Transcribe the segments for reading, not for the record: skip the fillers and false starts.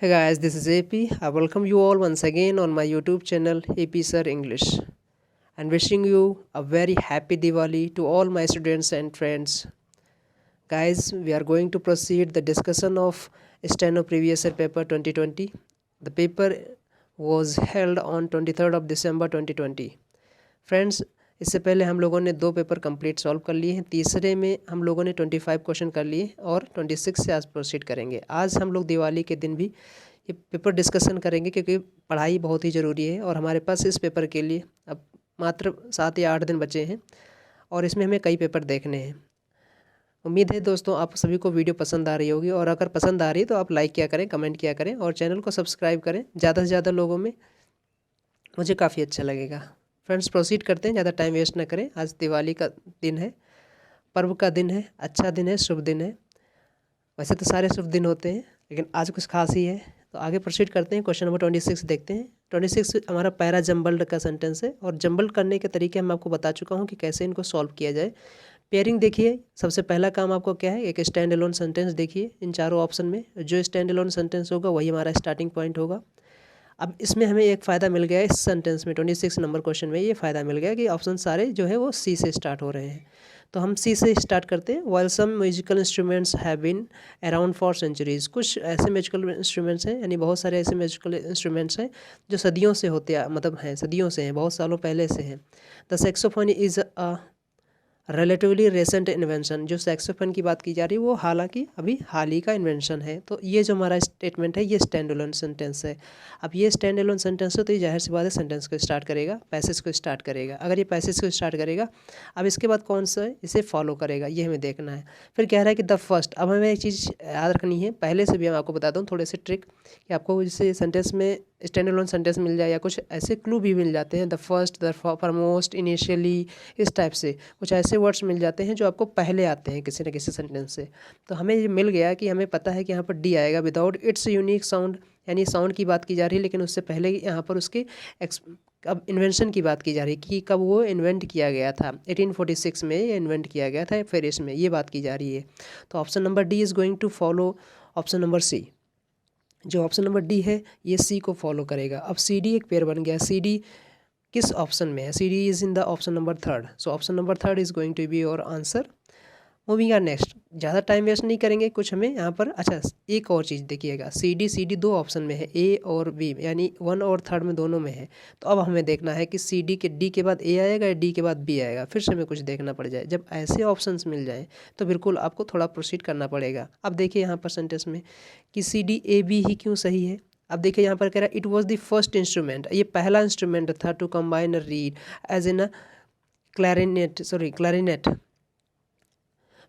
Hey guys, this is AP. I welcome you all once again on my YouTube channel AP Sir English and wishing you a very happy Diwali to all my students and friends. Guys, we are going to proceed the discussion of Steno Previous Year Paper 2020. The paper was held on 23rd of December 2020. Friends, इससे पहले हम लोगों ने 2 paper complete solve कर लिए हैं। तीसरे में हम लोगों ने 25 क्वेश्चन कर लिए और 26 से आज प्रोसीड करेंगे। आज हम लोग दिवाली के दिन भी ये पेपर डिस्कशन करेंगे क्योंकि पढ़ाई बहुत ही ज़रूरी है और हमारे पास इस पेपर के लिए अब मात्र 7 या 8 दिन बचे हैं और इसमें हमें कई पेपर देखने हैं। उम्मीद है दोस्तों आप सभी को वीडियो पसंद आ रही होगी और अगर पसंद आ रही है तो आप लाइक किया करें, कमेंट किया करें और चैनल को सब्सक्राइब करें। ज़्यादा से ज़्यादा लोगों में मुझे काफ़ी अच्छा लगेगा। फ्रेंड्स, प्रोसीड करते हैं, ज़्यादा टाइम वेस्ट ना करें। आज दिवाली का दिन है, पर्व का दिन है, अच्छा दिन है, शुभ दिन है। वैसे तो सारे शुभ दिन होते हैं लेकिन आज कुछ खास ही है। तो आगे प्रोसीड करते हैं। क्वेश्चन नंबर 26 देखते हैं। 26 हमारा पैरा जम्बल्ड का सेंटेंस है और जम्बल्ड करने के तरीके मैं आपको बता चुका हूँ कि कैसे इनको सॉल्व किया जाए। पेयरिंग देखिए, सबसे पहला काम आपको क्या है, एक स्टैंड एलोन सेंटेंस देखिए। इन चारों ऑप्शन में जो स्टैंड एलोन सेंटेंस होगा वही हमारा स्टार्टिंग पॉइंट होगा। अब इसमें हमें एक फ़ायदा मिल गया है इस सेंटेंस में, 26 नंबर क्वेश्चन में ये फ़ायदा मिल गया कि ऑप्शन सारे जो है वो सी से स्टार्ट हो रहे हैं। तो हम सी से स्टार्ट करते हैं। While some musical instruments have been around for centuries, कुछ ऐसे म्यूजिकल इंस्ट्रूमेंट्स हैं, यानी बहुत सारे ऐसे म्यूजिकल इंस्ट्रूमेंट्स हैं जो सदियों से होते मतलब हैं, सदियों से हैं, बहुत सालों पहले से हैं। The saxophone is a relatively रेसेंट invention, जो सैक्सोफोन की बात की जा रही है वो हालांकि अभी हाल ही का इन्वेंशन है। तो ये जो हमारा स्टेटमेंट है ये स्टैंड एलोन सेंटेंस है। अब ये स्टैंड एलोन सेंटेंस है तो ये जाहिर सी बात है सेंटेंस को स्टार्ट करेगा, पैसेज को स्टार्ट करेगा। अगर ये पैसेज को स्टार्ट करेगा, अब इसके बाद कौन सा है इसे फॉलो करेगा ये हमें देखना है। फिर कह रहा है कि द फर्स्ट, अब हमें एक चीज़ याद रखनी है, पहले से भी मैं आपको बताता हूँ थोड़े से ट्रिक कि आपको जैसे सेंटेंस में स्टैंड एलोन सेंटेंस मिल जाए या कुछ ऐसे क्लू भी मिल जाते हैं, the first, the foremost, initially, इस टाइप से कुछ ऐसे वर्ड्स मिल जाते हैं जो आपको पहले आते हैं किसी न किसी सेंटेंस से। तो हमें ये मिल गया कि हमें पता है कि यहाँ पर डी आएगा, विदाउट इट्स यूनिक साउंड, यानी साउंड की बात की जा रही है लेकिन उससे पहले यहाँ पर उसके अब इन्वेंशन की बात की जा रही है कि कब वो इन्वेंट किया गया था। 1846 में ये इन्वेंट किया गया था, फिर इसमें ये बात की जा रही है। तो option number D is going to follow option number C. जो ऑप्शन नंबर डी है ये सी को फॉलो करेगा। अब सी डी एक पेयर बन गया। सी डी किस ऑप्शन में है? C D is in the option number third. So option number third is going to be your answer. Moving our next, ज़्यादा टाइम वेस्ट नहीं करेंगे। कुछ हमें यहाँ पर अच्छा एक और चीज़ देखिएगा, सी डी 2 ऑप्शन में है, ए और बी, यानी 1 और 3 में दोनों में है। तो अब हमें देखना है कि सी डी के डी के बाद ए आएगा या डी के बाद बी आएगा, फिर से हमें कुछ देखना पड़ जाए। जब ऐसे ऑप्शंस मिल जाएँ तो बिल्कुल आपको थोड़ा प्रोसीड करना पड़ेगा। अब देखिए यहाँ पर सेंटेंस में कि सी डी ए बी ही क्यों सही है। अब देखिए यहाँ पर कह रहा है it was the first instrument, ये पहला इंस्ट्रूमेंट था to combine a reed as in a clarinet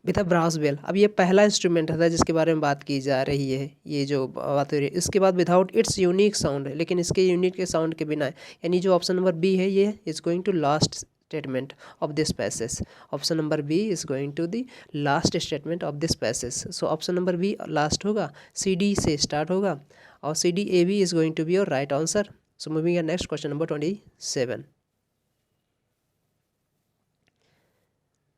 with a brass bell. अब ये पहला इंस्ट्रूमेंट था जिसके बारे में बात की जा रही है, ये जो बात हो रही है। इसके बाद विदाउट इट्स यूनिक साउंड है, लेकिन इसके यूनिक के साउंड के बिना, यानी जो ऑप्शन नंबर बी है ये is going to last statement of this passage. Option number B is going to the last statement of this passage. So option number B last होगा, सी डी से start होगा और C D A B is going to be your right answer. So moving your next question number 27।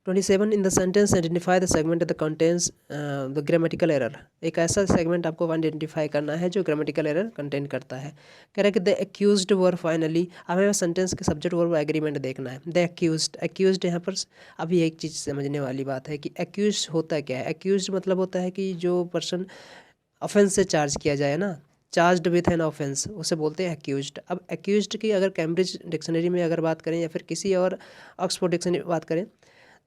27 in the sentence identify the segment the contains the grammatical error. एक ऐसा segment आपको identify करना है जो grammatical error contain करता है। कह रहा है कि द एक्यूज्ड वर फाइनली, अब हमें सेंटेंस के सब्जेक्ट वर्ब एग्रीमेंट देखना है। द एक्यूज्ड यहाँ पर अभी एक चीज़ समझने वाली बात है कि एक्यूज होता क्या है। एक्यूज मतलब होता है कि जो पर्सन ऑफेंस से चार्ज किया जाए ना, चार्ज्ड विथ एन ऑफेंस, उसे बोलते हैं एक्यूज्ड। अब एक्यूज्ड की अगर कैम्ब्रिज डिक्शनरी में अगर बात करें या फिर किसी और ऑक्सफोर्ड डिक्शनरी में बात करें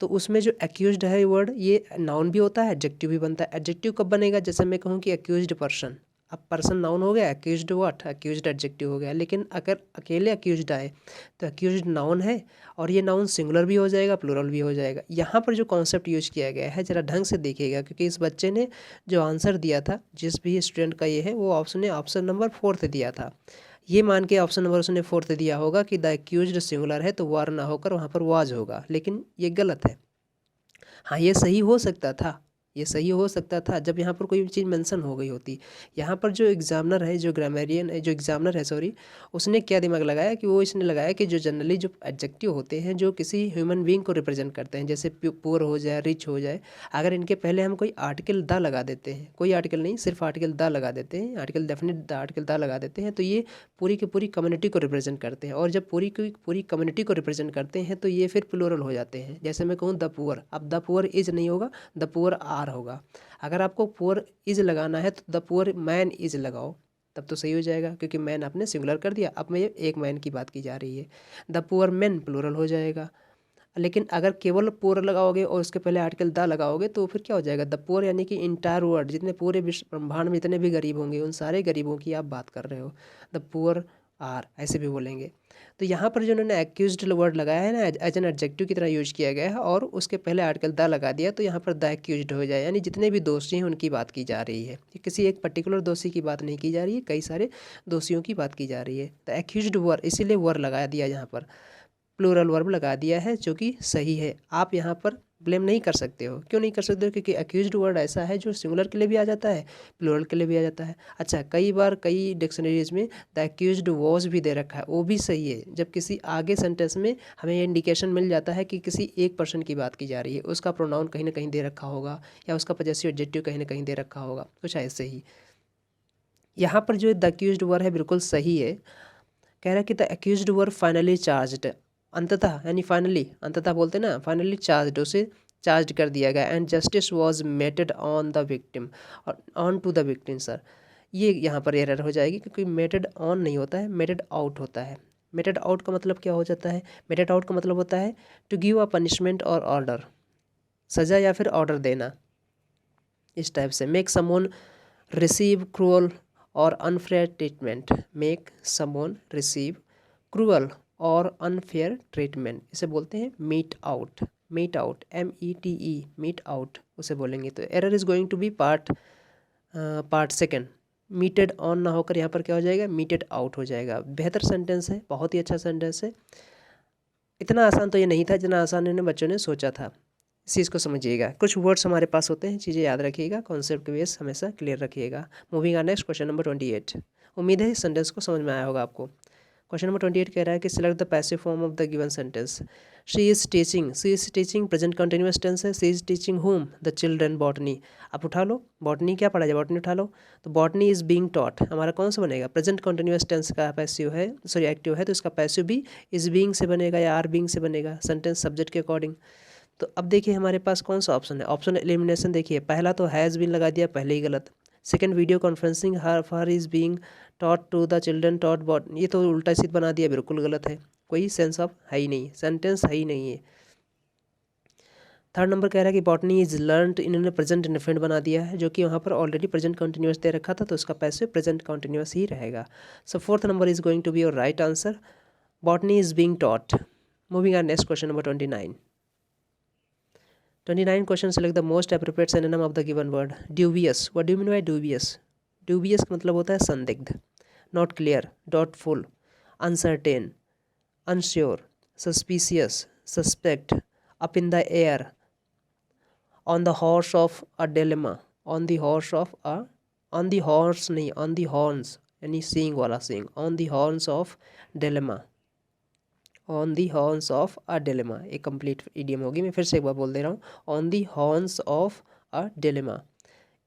तो उसमें जो एक्यूज्ड है वर्ड ये नाउन भी होता है, एडजेक्टिव भी बनता है। एडजेक्टिव कब बनेगा? जैसे मैं कहूँ कि एक्यूज्ड पर्सन, अब पर्सन नाउन हो गया, एक्यूज्ड व्हाट, एक्यूज्ड एडजेक्टिव हो गया। लेकिन अगर अकेले एक्यूज्ड आए तो एक्यूज्ड नाउन है और ये नाउन सिंगुलर भी हो जाएगा, प्लूरल भी हो जाएगा। यहाँ पर जो कॉन्सेप्ट यूज किया गया है जरा ढंग से देखिएगा, क्योंकि इस बच्चे ने जो आंसर दिया था, जिस भी स्टूडेंट का ये है, वो ऑप्शन नंबर 4 दिया था। ये मान के ऑप्शन नंबर उसने 4 दिया होगा कि द एक्यूज्ड सिंगुलर है तो वार ना होकर वहाँ पर वाज होगा, लेकिन ये गलत है। हाँ, ये सही हो सकता था, ये सही हो सकता था जब यहाँ पर कोई चीज़ मेंशन हो गई होती। यहाँ पर जो एग्जामिनर है, जो ग्रामेरियन है, जो एग्जामिनर है सॉरी, उसने क्या दिमाग लगाया कि वो इसने लगाया कि जो जनरली जो एडजेक्टिव होते हैं जो किसी ह्यूमन बीइंग को रिप्रेजेंट करते हैं, जैसे पुअर हो जाए, रिच हो जाए, अगर इनके पहले हम कोई आर्टिकल द लगा देते हैं, कोई आर्टिकल नहीं, सिर्फ आर्टिकल द लगा देते हैं, article definite the article the लगा देते हैं, तो ये पूरी की पूरी कम्युनिटी को रिप्रेजेंट करते हैं। और जब पूरी की पूरी कम्युनिटी को रिप्रेजेंट करते हैं तो ये फिर प्लूरल हो जाते हैं। जैसे मैं कहूँ द पुअर, अब द पुअर इज नहीं होगा, द पुअर आर होगा। अगर आपको पुअर इज लगाना है तो द पुअर मैन इज लगाओ, तब तो सही हो जाएगा, क्योंकि मैन आपने सिंगुलर कर दिया। अब मैं एक मैन की बात की जा रही है, द पुअर मैन प्लूरल हो जाएगा। लेकिन अगर केवल पुअर लगाओगे और उसके पहले आर्टिकल द लगाओगे तो फिर क्या हो जाएगा, द पुअर यानी कि इंटायर वर्ल्ड, जितने पूरे विश्व ब्रह्मांड में जितने भी गरीब होंगे उन सारे गरीबों की आप बात कर रहे हो। द पुअर आर ऐसे भी बोलेंगे। तो यहाँ पर जो उन्होंने एक्यूज्ड वर्ड लगाया है ना, एज एन एडजेक्टिव की तरह यूज किया गया है और उसके पहले आर्टिकल द लगा दिया, तो यहाँ पर द एक्यूज्ड हो जाए, यानी जितने भी दोषी हैं उनकी बात की जा रही है। किसी एक पर्टिकुलर दोषी की बात नहीं की जा रही है, कई सारे दोषियों की बात की जा रही है। द एक्यूज्ड वर, इसीलिए वर लगा दिया, यहाँ पर प्लूरल वर्ब लगा दिया है, जो कि सही है। आप यहाँ पर ब्लेम नहीं कर सकते हो। क्यों नहीं कर सकते हो? क्योंकि एक्यूज्ड वर्ड ऐसा है जो सिंगुलर के लिए भी आ जाता है, प्लूरल के लिए भी आ जाता है। अच्छा, कई बार कई डिक्शनरीज में द एक्यूज्ड वॉज भी दे रखा है, वो भी सही है। जब किसी आगे सेंटेंस में हमें ये इंडिकेशन मिल जाता है कि किसी एक पर्सन की बात की जा रही है, उसका प्रोनाउन कहीं ना कहीं दे रखा होगा या उसका पॉजेसिव एडजेक्टिव कहीं ना कहीं दे रखा होगा, कुछ ऐसे ही। यहाँ पर जो द एक्यूज्ड वर्ड है बिल्कुल सही है। कह रहा है कि the accused were finally charged, अंततः यानी फाइनली, अंततः बोलते ना, फाइनली चार्ज्ड, उसे चार्ज कर दिया गया। And justice was meted on the victim, और on to the victim sir, ये यहाँ पर एरर हो जाएगी, क्योंकि मेटेड ऑन नहीं होता है, मेटेड आउट होता है। मेटेड आउट का मतलब क्या हो जाता है? मेटेड आउट का मतलब होता है टू गिव अ पनिशमेंट और ऑर्डर, सजा या फिर ऑर्डर देना, इस टाइप से। मेक समवन रिसीव क्रूअल और unfair treatment, make someone receive cruel और अनफेयर ट्रीटमेंट, इसे बोलते हैं mete out. Mete out, METE, mete out उसे बोलेंगे। तो error is going to be part second. Meted on ना होकर यहाँ पर क्या हो जाएगा, मीटेड आउट हो जाएगा। बेहतर सेंटेंस है, बहुत ही अच्छा सेंटेंस है। इतना आसान तो ये नहीं था जितना आसान इन्हें बच्चों ने सोचा था। इस चीज़ को समझिएगा। कुछ वर्ड्स हमारे पास होते हैं, चीज़ें याद रखिएगा, कॉन्सेप्ट के बेस हमेशा क्लियर रखिएगा। Moving on next, question number 28। उम्मीद है इस सेंटेंस को समझ में आया होगा आपको। क्वेश्चन नंबर 28 कह रहा है कि select the passive form of the given sentence. She is teaching, she is teaching present continuous tense है। She is teaching home, the children botany. आप उठा लो, बॉटनी क्या पढ़ा जाए, बॉटनी उठा लो। तो बॉटनी इज़ बीइंग टॉट, हमारा कौन सा बनेगा? प्रेजेंट कंटिन्यूअस टेंस का पैसिव है, सॉरी एक्टिव है, तो इसका पैसिव भी इज़ बीइंग से बनेगा या आर बीइंग से बनेगा, सेंटेंस सब्जेक्ट के अकॉर्डिंग। तो अब देखिए हमारे पास कौन सा ऑप्शन है, ऑप्शन एलिमिनेशन। देखिए पहला तो हैज़ बीन लगा दिया, पहले ही गलत। Second, video conferencing her is being taught to the children taught bought, ये तो उल्टा सीध बना दिया, बिल्कुल गलत है, कोई सेंस ऑफ है ही नहीं, सेंटेंस है ही नहीं है। थर्ड नंबर कह रहा है कि बॉटनी इज लर्नड, इन्होंने प्रेजेंट इंडेफिनिट बना दिया है, जो कि वहाँ पर ऑलरेडी प्रेजेंट कंटिन्यूअस दे रखा था, तो उसका पैसिव प्रेजेंट कंटिन्यूअस ही रहेगा। So fourth number is going to be your right answer, botany is being taught. Moving on next, question number 29। 29 question, select the most appropriate synonym of the given word. Dubious, what do you mean by dubious? Dubious का मतलब होता है संदिग्ध, not clear, doubtful, uncertain, unsure, suspicious, suspect, up in the air, on the horse of a dilemma, on the horse of a, on the horse नहीं, on the horns यानी सींग वाला सींग, on the horns of dilemma, on the horns of a dilemma, एक complete idiom होगी, मैं फिर से एक बार बोल दे रहा हूँ, on the horns of a dilemma.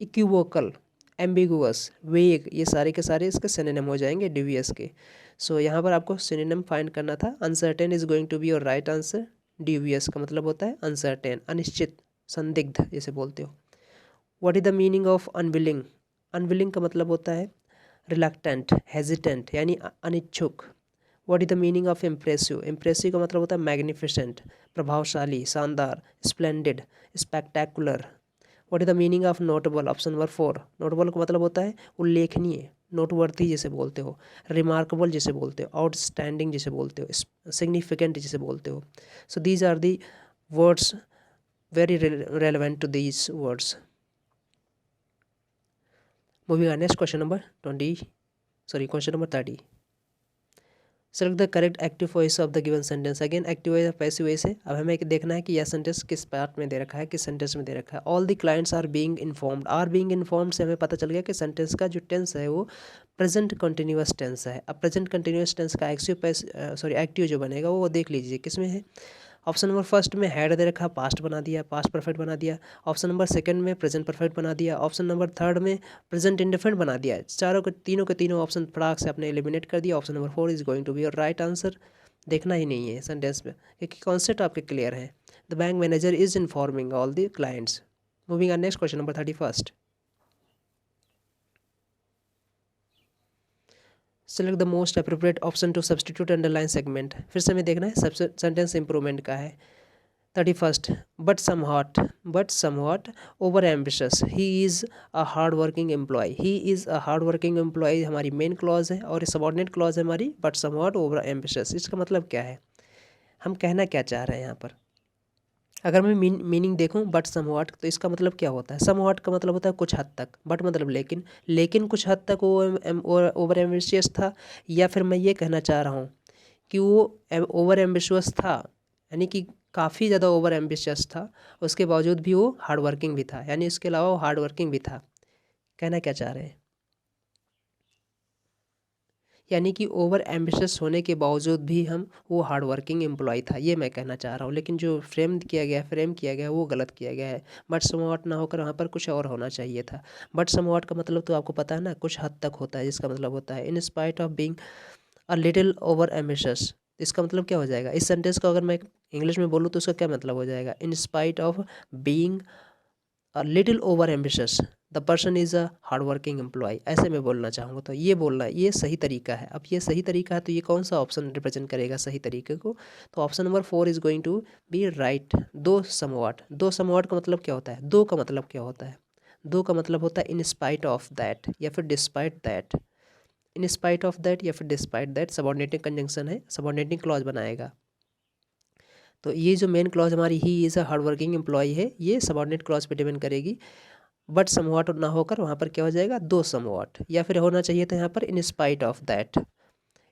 Equivocal, ambiguous, वेग, ये सारे के सारे इसके सिनोनिम हो जाएंगे डिवियस के। सो यहाँ पर आपको सिनोनिम फाइंड करना था। Uncertain is going to be your right answer. Devious का मतलब होता है अनसर्टेन, अनिश्चित, संदिग्ध जैसे बोलते हो। What is the meaning of unwilling? Unwilling का मतलब होता है रिलक्टेंट, हेजिटेंट यानी अनिच्छुक। What is the meaning of impressive? Impressive का मतलब होता है मैग्निफिसेंट, प्रभावशाली, शानदार, splendid, spectacular. What is the meaning of notable? Option number 4। Notable का मतलब होता है उल्लेखनीय, नोटवर्थी जिसे बोलते हो, रिमार्केबल जिसे बोलते हो, आउटस्टैंडिंग जिसे बोलते हो, सिग्निफिकेंट जिसे बोलते हो। So these are the words very relevant to these words. Moving on next, question number 30। Select the correct active voice of the given sentence. Again active voice passive voice है। अब हमें देखना है कि यह सेंटेंस किस पार्ट में दे रखा है, किस सेंटेंस में दे रखा है। All the clients are being informed. Are being informed से हमें पता चल गया कि सेंटेंस का जो टेंस है वो प्रेजेंट कंटिन्यूअस टेंस है। अब प्रेजेंट कंटिन्यूअस टेंस का एक्टिव जो बनेगा वो देख लीजिए किस में है। ऑप्शन नंबर फर्स्ट में हैड दे रखा, पास्ट बना दिया, पास्ट परफेक्ट बना दिया। ऑप्शन नंबर सेकंड में प्रेजेंट परफेक्ट बना दिया। ऑप्शन नंबर थर्ड में प्रेजेंट इंडेफिनिट बना दिया। चारों के तीनों ऑप्शन फटाक से आपने एलिमिनेट कर दिया। Option number 4 is going to be your right answer. देखना ही नहीं है सेंटेंस में, क्योंकि कॉन्सेप्ट आपके क्लियर है। The bank manager is informing all the clients. Moving on next question number 31। Select the most appropriate option to substitute underline segment. फिर से हमें देखना है सेंटेंस इंप्रूवमेंट का है। 31 but somewhat over ambitious, he is a hard working employee. He is a hard working employee हमारी main clause है और सबॉर्डिनेट क्लॉज है हमारी बट समवॉट ओवर एम्बिशियस। इसका मतलब क्या है, हम कहना क्या चाह रहे हैं यहाँ पर। अगर मैं मीनिंग देखूं बट समवॉट, तो इसका मतलब क्या होता है। समवॉट का मतलब होता है कुछ हद तक, बट मतलब लेकिन कुछ हद तक वो ओवर एम्बिशियस था। या फिर मैं ये कहना चाह रहा हूँ कि वो ओवर एम्बिशियस था, यानी कि काफ़ी ज़्यादा ओवर एम्बिशियस था, उसके बावजूद भी वो हार्ड वर्किंग भी था, यानी इसके अलावा वो हार्ड वर्किंग भी था। कहना क्या चाह रहे हैं, यानी कि ओवर एम्बिशियस होने के बावजूद भी वो हार्ड वर्किंग एम्प्लॉय था, ये मैं कहना चाह रहा हूँ। लेकिन जो फ्रेम किया गया वो गलत किया गया है। बट समवॉट ना होकर वहाँ पर कुछ और होना चाहिए था। बट समवॉट का मतलब तो आपको पता है ना, कुछ हद तक होता है, जिसका मतलब होता है इन spite of being a little over ambitious. इसका मतलब क्या हो जाएगा, इस सेंटेंस को अगर मैं इंग्लिश में बोलूँ तो उसका क्या मतलब हो जाएगा, in spite of being a little over ambitious the person is a hard working employee. ऐसे में बोलना चाहूँगा तो ये बोलना, ये सही तरीका है। अब ये सही तरीका है तो ये कौन सा ऑप्शन रिप्रेजेंट करेगा सही तरीके को, तो option number 4 is going to be right. दो समवॉट का मतलब क्या होता है, दो का मतलब क्या होता है, दो का मतलब होता है इन स्पाइट ऑफ दैट या फिर despite that. In spite of that या फिर डिस्पाइट दैट सबऑर्डिनेटिंग कंजंक्शन है, सबऑर्डिनेटिंग क्लॉज बनाएगा। तो ये जो मेन क्लॉज हमारी he is a hard working employee है, ये सबऑर्डिनेट क्लॉज पे डिपेंड करेगी। बट समवॉट ना होकर वहाँ पर क्या हो जाएगा, दो समवॉट, या फिर होना चाहिए था यहाँ पर in spite of that.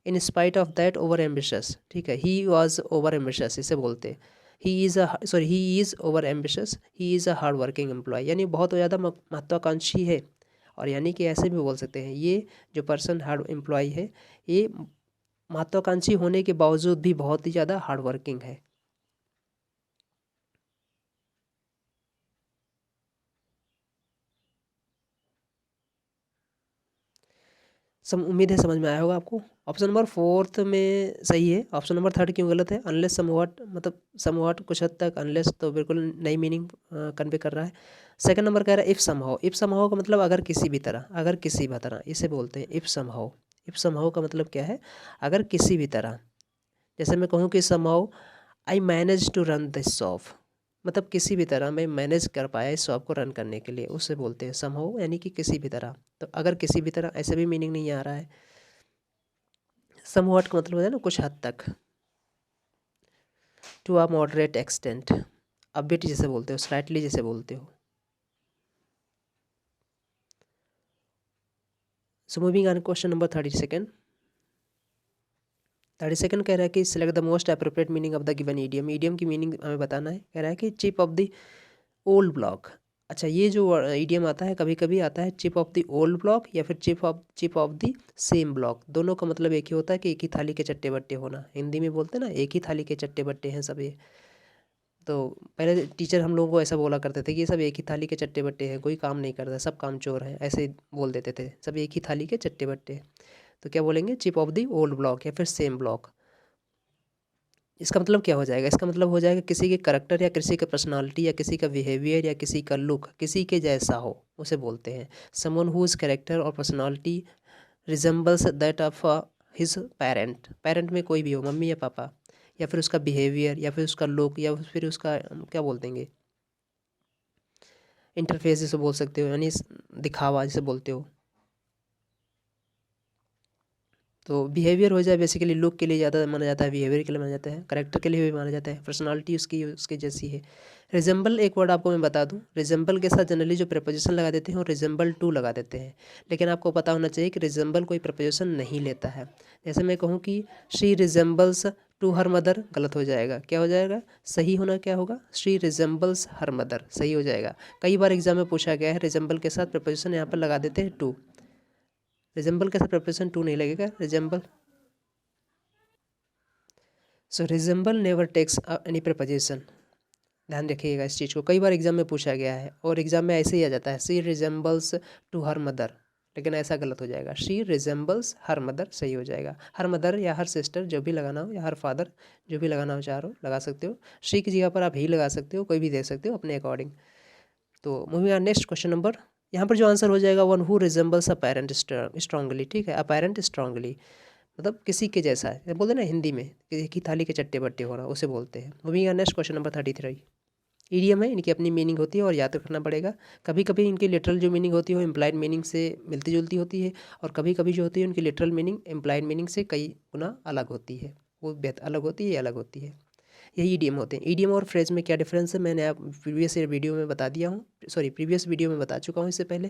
In spite of that over ambitious, ठीक है, ही वॉज ओवर एम्बिशियस इसे बोलते। He is over ambitious, he is a hard working employee, यानी बहुत ज़्यादा महत्वाकांक्षी है। और यानी कि ऐसे भी बोल सकते हैं, ये जो पर्सन हार्ड एम्प्लॉय है, ये महत्वाकांक्षी होने के बावजूद भी बहुत ही ज़्यादा हार्ड वर्किंग है। उम्मीद है समझ में आया होगा आपको। ऑप्शन नंबर फोर्थ में सही है। ऑप्शन नंबर थर्ड क्यों गलत है, अनलेस समवॉट, मतलब समवॉट कुछ हद तक, अनलेस तो बिल्कुल नई मीनिंग कन्वे कर रहा है। सेकंड नंबर कह रहा है इफ़ समहाउ। इफ़ समहाउ का मतलब अगर किसी भी तरह, अगर किसी भी तरह इसे बोलते हैं इफ़ समहाउ। इफ़ समहाउ का मतलब क्या है, अगर किसी भी तरह। जैसे मैं कहूँ कि somehow I manage to run this shop, मतलब किसी भी तरह मैं मैनेज कर पाया इस शॉप को रन करने के लिए, उससे बोलते हैं समहाउ, यानी कि किसी भी तरह। तो अगर किसी भी तरह ऐसे भी मीनिंग नहीं आ रहा है। समवॉट का मतलब होता है ना कुछ हद तक, to a moderate extent, a bit जैसे बोलते हो, स्लाइटली जैसे बोलते हो। So moving on question number 32। 32 कह रहा है कि select the most appropriate meaning of the given idiom. Idiom की मीनिंग हमें बताना है। कह रहा है कि chip off the old block. अच्छा, ये जो ईडियम आता है कभी कभी आता है chip off the old block या फिर chip off the same block. दोनों का मतलब एक ही होता है कि एक ही थाली के चट्टे बट्टे होना। हिंदी में बोलते हैं ना, एक ही थाली के चट्टे बट्टे हैं सब ये। तो पहले टीचर हम लोगों को ऐसा बोला करते थे कि ये सब एक ही थाली के चट्टे बट्टे हैं, कोई काम नहीं करता, सब काम चोर हैं, ऐसे बोल देते थे, सब एक ही थाली के चट्टे बट्टे। तो क्या बोलेंगे, chip off the old block या फिर सेम ब्लॉक। इसका मतलब क्या हो जाएगा, इसका मतलब हो जाएगा किसी के करेक्टर या किसी का पर्सनालिटी या किसी का बिहेवियर या किसी का लुक किसी के जैसा हो, उसे बोलते हैं। समवन हुज कैरेक्टर और personality resembles that of his parent. Parent में कोई भी हो, मम्मी या पापा, या फिर उसका बिहेवियर या फिर उसका लुक या फिर उसका क्या बोल देंगे, इंटरफेस जिसे बोल सकते हो, यानी दिखावा जिसे बोलते हो। तो बिहेवियर हो जाए बेसिकली लुक के लिए ज़्यादा माना जाता है, बिहेवियर के लिए माना जाता है, करेक्टर के लिए भी माना जाता है, पर्सनालिटी उसकी जैसी है। रिजेंबल एक वर्ड आपको मैं बता दूं, रिजेंबल के साथ जनरली जो प्रपोजिशन लगा देते हैं वो रिजेंबल टू लगा देते हैं, लेकिन आपको पता होना चाहिए कि रिजेंबल कोई प्रपोजिशन नहीं लेता है। जैसे मैं कहूँ कि she resembles to her mother, गलत हो जाएगा, क्या हो जाएगा, सही होना क्या होगा, शी रिजेंबल्स हर मदर, सही हो जाएगा। कई बार एग्जाम में पूछा गया है, रिजेंबल के साथ प्रपोजिशन यहाँ पर लगा देते हैं टू, रिजेंबल के साथ प्रपोजिशन टू नहीं लगेगा, resemble. So resemble never takes any preposition, ध्यान रखिएगा इस चीज़ को, कई बार एग्जाम में पूछा गया है और एग्जाम में ऐसे ही आ जाता है, she resembles to her mother, लेकिन ऐसा गलत हो जाएगा, शी रिजेंबल्स हर मदर सही हो जाएगा। हर मदर या हर सिस्टर जो भी लगाना हो, या हर फादर जो भी लगाना हो चाह रहे हो लगा सकते हो, शी की जगह पर आप ही लगा सकते हो, कोई भी दे सकते हो अपने अकॉर्डिंग। तो moving on next question number, यहाँ पर जो आंसर हो जाएगा one who resembles a parent strongly, ठीक है, अ पेरेंट स्ट्रांगली मतलब किसी के जैसा है, बोलते हैं ना हिंदी में कि एक ही थाली के चट्टे बट्टे होना, उसे बोलते हैं। Moving on next question number 33, idiom है, इनकी अपनी मीनिंग होती है और याद रखना पड़ेगा। कभी कभी इनकी लिटरल जो मीनिंग होती है वो इम्प्लाइड मीनिंग से मिलती जुलती होती है, और कभी कभी जो होती है उनकी लिटरल मीनिंग इम्प्लाइड मीनिंग से कई गुना अलग होती है, वो बेहतर अलग होती है, ये अलग होती है। यही ईडियम होते हैं। ईडियम और फ्रेज में क्या डिफरेंस है मैंने आप प्रीवियस वीडियो में बता दिया हूँ, सॉरी प्रीवियस वीडियो में बता चुका हूँ इससे पहले,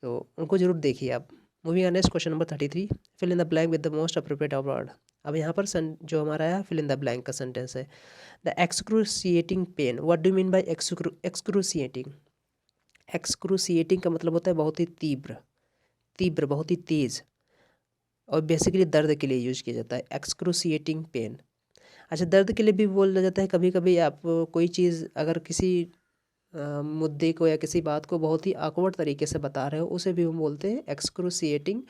तो उनको जरूर देखिए आप। Moving on next question number 33, fill in the blank with the most appropriate word. अब यहाँ पर जो हमारा है फिल इन द ब्लैंक का सेंटेंस है, the excruciating pain, what do mean by excruciating. Excruciating का मतलब होता है बहुत ही तीव्र, तीव्र बहुत ही तेज, और बेसिकली दर्द के लिए यूज किया जाता है एक्सक्रूसिएटिंग पेन। अच्छा, दर्द के लिए भी बोला जाता है कभी कभी, आप कोई चीज़ अगर किसी मुद्दे को या किसी बात को बहुत ही awkward तरीके से बता रहे हो, उसे भी हम बोलते हैं एक्सक्रूसिएटिंग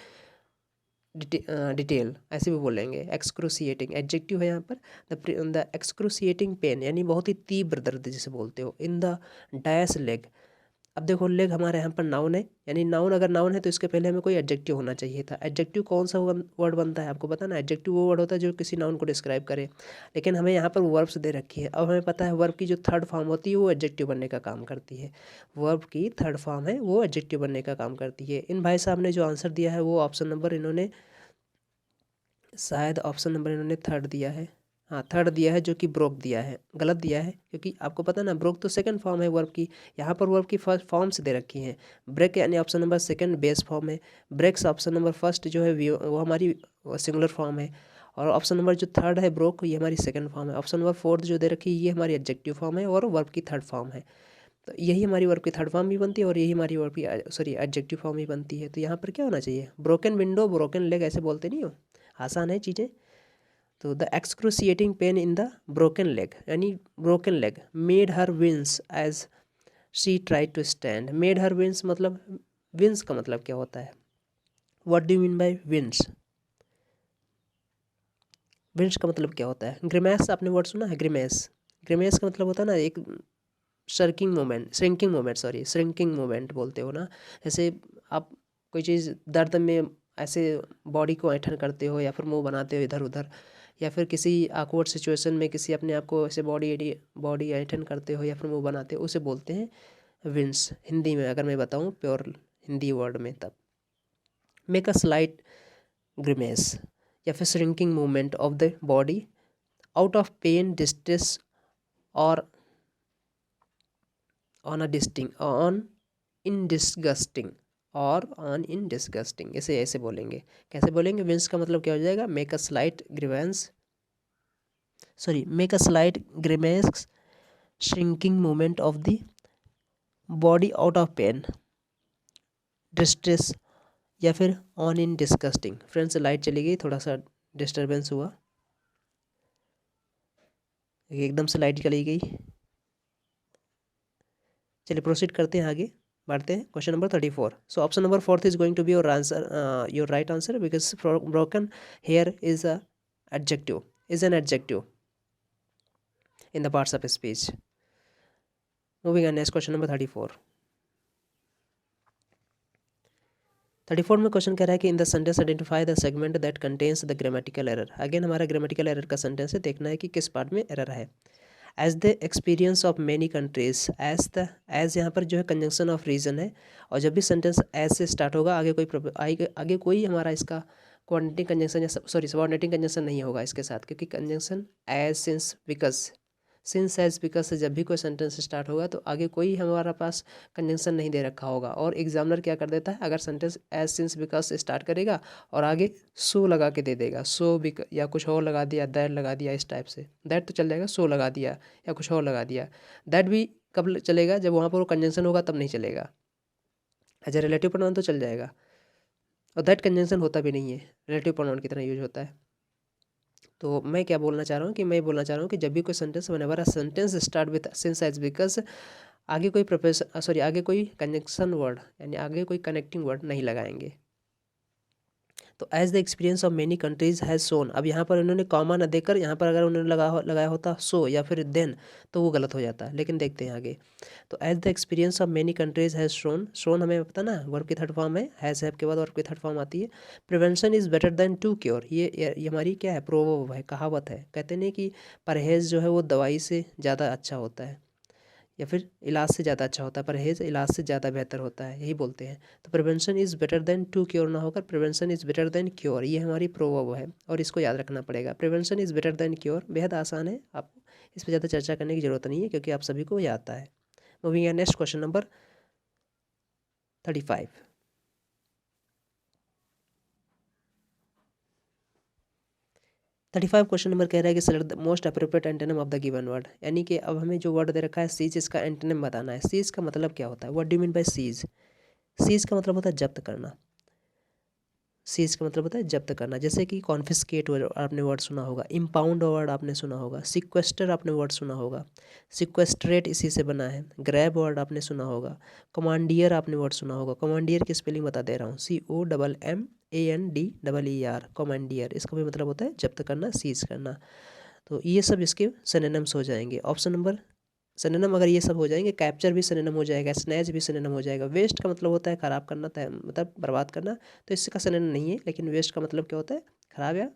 डिटेल, ऐसे भी बोलेंगे एक्सक्रूसिएटिंग, एडजेक्टिव है यहाँ पर। द एक्सक्रूसिएटिंग पेन यानी बहुत ही तीव्र दर्द जिसे बोलते हो, इन द डैश लेग। अब देखो लेग हमारे यहाँ पर नाउन है, यानी नाउन अगर नाउन है तो इसके पहले हमें कोई एडजेक्टिव होना चाहिए था। एडजेक्टिव कौन सा वर्ड बनता है आपको पता ना, एडजेक्टिव वो वर्ड होता है जो किसी नाउन को डिस्क्राइब करे, लेकिन हमें यहाँ पर वर्ब्स दे रखी है। अब हमें पता है वर्ब की जो थर्ड फॉर्म होती है वो एडजेक्टिव बनने का काम करती है, वर्ब की थर्ड फॉर्म है वो एडजेक्टिव बनने का काम करती है। इन भाई साहब ने जो आंसर दिया है वो ऑप्शन नंबर इन्होंने शायद ऑप्शन नंबर इन्होंने थर्ड दिया है, हाँ थर्ड दिया है, जो कि ब्रोक दिया है, गलत दिया है, क्योंकि आपको पता ना ब्रोक तो सेकंड फॉर्म है वर्ब की, यहाँ पर वर्ब की फर्स्ट फॉर्म्स दे रखी हैं। ब्रेक यानी option number second base form है, ब्रेक्स ऑप्शन नंबर फर्स्ट जो है वो हमारी सिंगुलर फॉर्म है, और ऑप्शन नंबर जो थर्ड है ब्रोक ये हमारी सेकंड फॉर्म है, ऑप्शन नंबर फोर्थ जो दे रखी है ये हमारी एडजेक्टिव फॉर्म है और वर्ब की थर्ड फॉर्म है। तो यही हमारी वर्ब की थर्ड फॉर्म भी बनती है और यही हमारी वर्ब की सॉरी एडजेक्टिव फॉर्म भी बनती है। तो यहाँ पर क्या होना चाहिए, ब्रोकन विंडो ब्रोकन लेग ऐसे बोलते नहीं हो, आसान है चीज़ें। तो the excruciating pain in the broken leg यानी broken leg made her wince as she try to stand. Made her wince मतलब, विंस का मतलब क्या होता है, what do you mean by wince, wince का मतलब क्या होता है। ग्रिमेस आपने वर्ड सुना है, ग्रिमेस, ग्रिमेस का मतलब होता है ना एक shrinking moment sorry shrinking moment बोलते हो ना, जैसे आप कोई चीज़ दर्द में ऐसे बॉडी को ऐंठन करते हो या फिर मुंह बनाते हो इधर उधर, या फिर किसी awkward सिचुएशन में किसी अपने आप को ऐसे बॉडी ऐंठन करते हो या फिर मुंह बनाते हो, उसे बोलते हैं विंस। हिंदी में अगर मैं बताऊं प्योर हिंदी वर्ड में तब, मेक अ स्लाइट ग्रिमेस या फिर shrinking movement of the body out of pain distress और ऑन इन डिस्गस्टिंग और ऑन इन डिस्गस्टिंग, ऐसे ऐसे बोलेंगे। कैसे बोलेंगे, विंस का मतलब क्या हो जाएगा, make a slight grievance sorry make a slight grimace shrinking movement of the body out of pain distress या फिर on in disgusting. Friends light चली गई, थोड़ा सा डिस्टर्बेंस हुआ, एकदम से लाइट चली गई। चलिए प्रोसीड करते हैं, आगे बढ़ते हैं। Question number 34, so option number fourth is going to be your answer, your right answer, because broken hair is a adjective, is an adjective in the parts of speech. Moving on next question number 34। 34 में question कह रहा है कि in the sentence identify the segment that contains the grammatical error. Again हमारा grammatical error का sentence है, देखना है कि किस पार्ट में एरर है। As the experience of many countries, as यहाँ पर जो है कंजंक्शन ऑफ रीजन है, और जब भी सेंटेंस एज से स्टार्ट होगा आगे कोई हमारा इसका कोऑर्डिनेटिंग कंजंक्शन या सॉरी सबऑर्डिनेटिंग कंजंक्शन नहीं होगा इसके साथ, क्योंकि conjunction as, since, because, since as because से जब भी कोई सेंटेंस स्टार्ट होगा तो आगे कोई हमारा पास कंजंक्शन नहीं दे रखा होगा, और एग्जामिनर क्या कर देता है, अगर सेंटेंस एज, सिंस, बिकॉज से स्टार्ट करेगा और आगे सो लगा के दे देगा, सो या कुछ और लगा दिया, दैट लगा दिया, इस टाइप से, दैट तो चल जाएगा, सो लगा दिया या कुछ और लगा दिया। दैट भी कब चलेगा, जब वहाँ पर वो कंजंक्शन होगा तब नहीं चलेगा। एज ए रिलेटिव प्रोनाउन तो चल जाएगा, और दैट कंजंक्शन होता भी नहीं है, रिलेटिव प्रोनाउन की तरह यूज होता है। तो मैं क्या बोलना चाह रहा हूँ कि मैं बोलना चाह रहा हूँ कि जब भी कोई sentence, whenever a sentence start with since as because, आगे कोई प्रोफेशन सॉरी आगे कोई कंजंक्शन वर्ड यानी आगे कोई कनेक्टिंग वर्ड नहीं लगाएंगे। तो as the experience of many countries has shown, अब यहाँ पर उन्होंने कॉमा न देकर यहाँ पर अगर उन्होंने लगाया होता सो या फिर देन तो वो गलत हो जाता है, लेकिन देखते हैं आगे। तो as the experience of many countries has shown, shown हमें पता ना वर्ब की थर्ड फॉर्म है, हैज़ के बाद वर्ब की थर्ड फॉर्म आती है। Prevention is better than to cure, ये हमारी क्या है, प्रोवर्ब है, कहावत है। कहते नहीं कि परहेज़ जो है वो दवाई से ज़्यादा अच्छा होता है, या फिर इलाज से ज़्यादा अच्छा होता है, परहेज़ इलाज से ज़्यादा बेहतर होता है, यही बोलते हैं। तो prevention is better than to cure ना होकर prevention is better than cure, ये हमारी प्रोवर्ब है और इसको याद रखना पड़ेगा। Prevention is better than cure बेहद आसान है, आपको इस पर ज़्यादा चर्चा करने की ज़रूरत नहीं है क्योंकि आप सभी को ये आता है। मूविंग है next question number 35। 35 question number कह रहा है कि select the most appropriate antonym of the given word, यानी कि अब हमें जो वर्ड दे रखा है सीज, इसका एंटोनिम बताना है। सीज का मतलब क्या होता है, what do you mean by seize? Seize का मतलब होता है जब्त करना, सीज का मतलब होता है जब्त करना। जैसे कि कॉन्फिस्केट आपने वर्ड सुना होगा, इम्पाउंड वर्ड आपने सुना होगा, सिक्वेस्टर आपने वर्ड सुना होगा, सिक्वेस्ट्रेट इसी से बना है, ग्रैब वर्ड आपने सुना होगा, कमांडियर आपने वर्ड सुना होगा। कमांडियर की स्पेलिंग बता दे रहा हूँ, COMMANDER, कमांडियर, इसका भी मतलब होता है जब्त करना, सीज करना। तो ये सब इसके सिनोनिम्स हो जाएंगे। ऑप्शन नंबर सिनोनिम अगर ये सब हो जाएंगे, कैप्चर भी सिनोनिम हो जाएगा, स्नैच भी सिनोनिम हो जाएगा। वेस्ट का मतलब होता है खराब करना, मतलब बर्बाद करना, तो इसका सिनोनिम नहीं है, लेकिन वेस्ट का मतलब क्या होता है, खराब या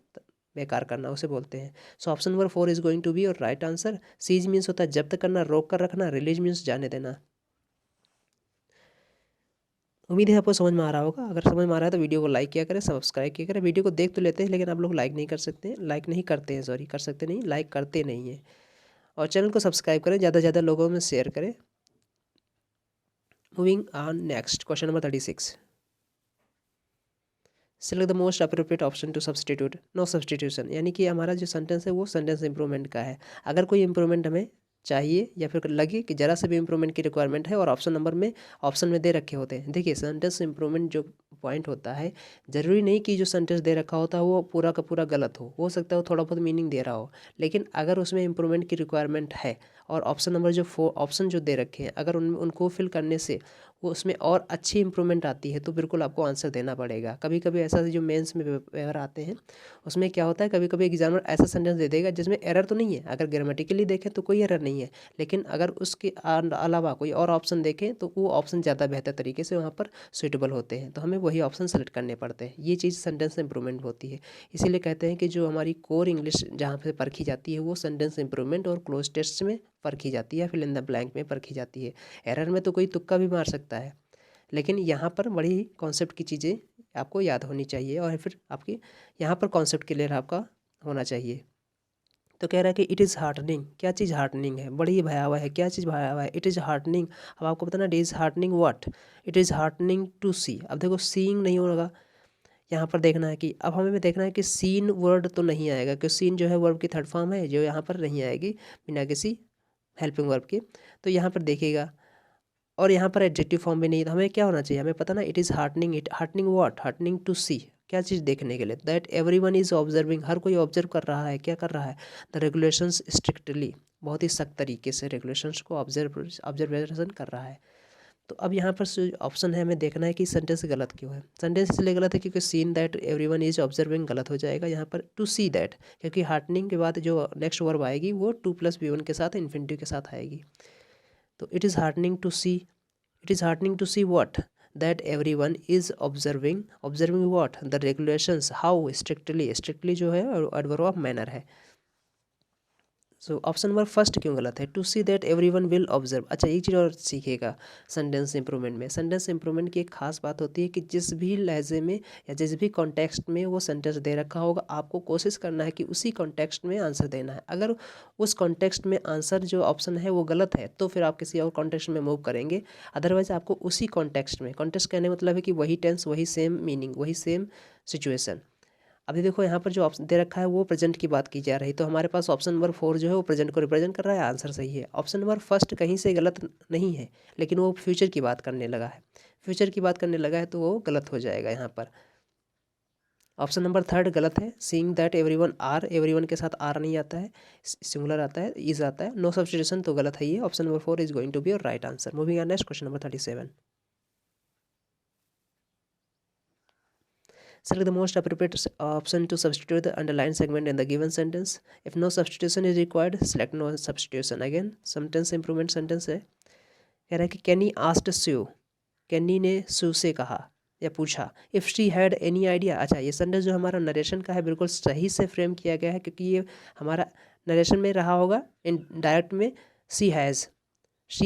बेकार करना, उसे बोलते हैं। So option number 4 is going to be your right answer. Seize means होता है जब्त करना, रोक कर रखना, रिलीज मीन्स जाने देना। उम्मीद है आपको समझ में आ रहा होगा। अगर समझ में आ रहा है तो वीडियो को लाइक किया करें, सब्सक्राइब किया करें। वीडियो को देख तो लेते हैं लेकिन आप लोग लाइक नहीं कर सकते हैं, लाइक नहीं करते हैं, सॉरी कर सकते नहीं, लाइक करते नहीं हैं। और चैनल को सब्सक्राइब करें, ज़्यादा से ज़्यादा लोगों में शेयर करें। Moving on next question number 36। Select the most appropriate option to substitute, no substitution, यानी कि हमारा जो सेंटेंस है वो सेंटेंस इंप्रूवमेंट का है। अगर कोई इंप्रूवमेंट हमें चाहिए या फिर लगे कि ज़रा से भी इंप्रूवमेंट की रिक्वायरमेंट है और ऑप्शन में दे रखे होते हैं। देखिए सेंटेंस इंप्रूवमेंट जो पॉइंट होता है, ज़रूरी नहीं कि जो सेंटेंस दे रखा होता है वो पूरा का पूरा गलत हो सकता है वो थोड़ा बहुत मीनिंग दे रहा हो, लेकिन अगर उसमें इंप्रूवमेंट की रिक्वायरमेंट है और ऑप्शन जो दे रखे हैं अगर उनको फिल करने से वो उसमें और अच्छी इंप्रूवमेंट आती है तो बिल्कुल आपको आंसर देना पड़ेगा। कभी कभी ऐसा जो मेंस में पेपर आते हैं उसमें क्या होता है, कभी कभी एग्जामिनर ऐसा सेंटेंस दे देगा जिसमें एरर तो नहीं है, अगर ग्रामेटिकली देखें तो कोई एरर नहीं है, लेकिन अगर उसके अलावा कोई और ऑप्शन देखें तो वो ऑप्शन ज़्यादा बेहतर तरीके से वहाँ पर सुइटेबल होते हैं, तो हमें वही ऑप्शन सेलेक्ट करने पड़ते हैं। ये चीज़ सेंटेंस इंप्रूवमेंट होती है। इसीलिए कहते हैं कि जो हमारी कोर इंग्लिश जहाँ पे परखी जाती है वो सेंटेंस इंप्रूवमेंट और क्लोज टेस्ट में परखी जाती है, फिल इन द ब्लैंक में परखी जाती है। एरर में तो कोई तुक्का भी मार सकता है, लेकिन यहाँ पर बड़ी कॉन्सेप्ट की चीज़ें आपको याद होनी चाहिए और फिर आपकी यहाँ पर कॉन्सेप्ट क्लियर आपका होना चाहिए। तो कह रहा है कि इट इज़ हार्टनिंग, क्या चीज़ हार्टनिंग है, बड़ी भयावह है, क्या चीज़ भयावह है, इट इज़ हार्टनिंग। अब आपको बताना it is heartening what, it is heartening to see. अब देखो सीइंग नहीं होगा, यहाँ पर देखना है कि अब हमें देखना है कि सीन वर्ड तो नहीं आएगा, क्योंकि सीन जो है वर्ब की थर्ड फॉर्म है जो यहाँ पर नहीं आएगी बिना किसी हेल्पिंग वर्ब के। तो यहाँ पर देखिएगा, और यहाँ पर एडजेक्टिव फॉर्म भी नहीं, तो हमें क्या होना चाहिए, हमें पता ना it is heartening, it heartening what, heartening to see, क्या चीज़ देखने के लिए, दैट एवरीवन इज ऑब्जर्विंग, हर कोई ऑब्जर्व कर रहा है, क्या कर रहा है, द रेगुलेशंस स्ट्रिक्टली, बहुत ही सख्त तरीके से रेगुलेशंस को ऑब्जर्वेशन कर रहा है। तो अब यहाँ पर ऑप्शन है, हमें देखना है कि सेंटेंस गलत क्यों है। सेंटेंस इसलिए गलत है क्योंकि seen that everyone is observing गलत हो जाएगा यहाँ पर, टू सी दैट, क्योंकि हार्टनिंग के बाद जो नेक्स्ट वर्ब आएगी वो 2+V1 के साथ इन्फिनिटिव के साथ आएगी। तो it is heartening to see, it is heartening to see what, that everyone is observing what, the regulations, how, strictly, strictly जो है एडवर्ब ऑफ मैनर है। सो ऑप्शन नंबर फर्स्ट क्यों गलत है? To see that everyone will observe. अच्छा, एक चीज़ और सीखिएगा सेंटेंस इंप्रूवमेंट में। सेंटेंस इंप्रूवमेंट की एक खास बात होती है कि जिस भी लहजे में या जिस भी कॉन्टेक्स्ट में वो सेंटेंस दे रखा होगा, आपको कोशिश करना है कि उसी कॉन्टेक्स्ट में आंसर देना है। अगर उस कॉन्टेक्स्ट में आंसर जो ऑप्शन है वो गलत है तो फिर आप किसी और कॉन्टेक्स्ट में मूव करेंगे। अदरवाइज आपको उसी कॉन्टेक्स्ट में, कॉन्टेक्स्ट कहने मतलब है कि वही टेंस, वही सेम मीनिंग, वही सेम सिचुएशन। अभी देखो यहाँ पर जो ऑप्शन दे रखा है वो प्रेजेंट की बात की जा रही है, तो हमारे पास ऑप्शन नंबर 4 जो है वो प्रेजेंट को रिप्रेजेंट कर रहा है, आंसर सही है। ऑप्शन नंबर फर्स्ट कहीं से गलत नहीं है, लेकिन वो फ्यूचर की बात करने लगा है, फ्यूचर की बात करने लगा है तो वो गलत हो जाएगा यहाँ पर। ऑप्शन नंबर थर्ड गलत है। Seeing that everyone are, everyone के साथ आर नहीं आता है, सिंगुलर आता है, इज आता है, नो सब्स्टिट्यूशन, तो गलत है ये। Option number 4 is going to be your right answer. Moving on next question number 37। Select the most appropriate option to substitute the underlined segment in the given sentence. If no substitution is required, select no substitution. Again, sentence improvement sentence है। कह रहा है कि Kenny asked Sue, Kenny ने Sue से कहा या पूछा, if she had any idea. अच्छा, ये सेंटेंस जो हमारा नरेशन का है बिल्कुल सही से फ्रेम किया गया है, क्योंकि ये हमारा नरेशन में रहा होगा इन डायरेक्ट में शी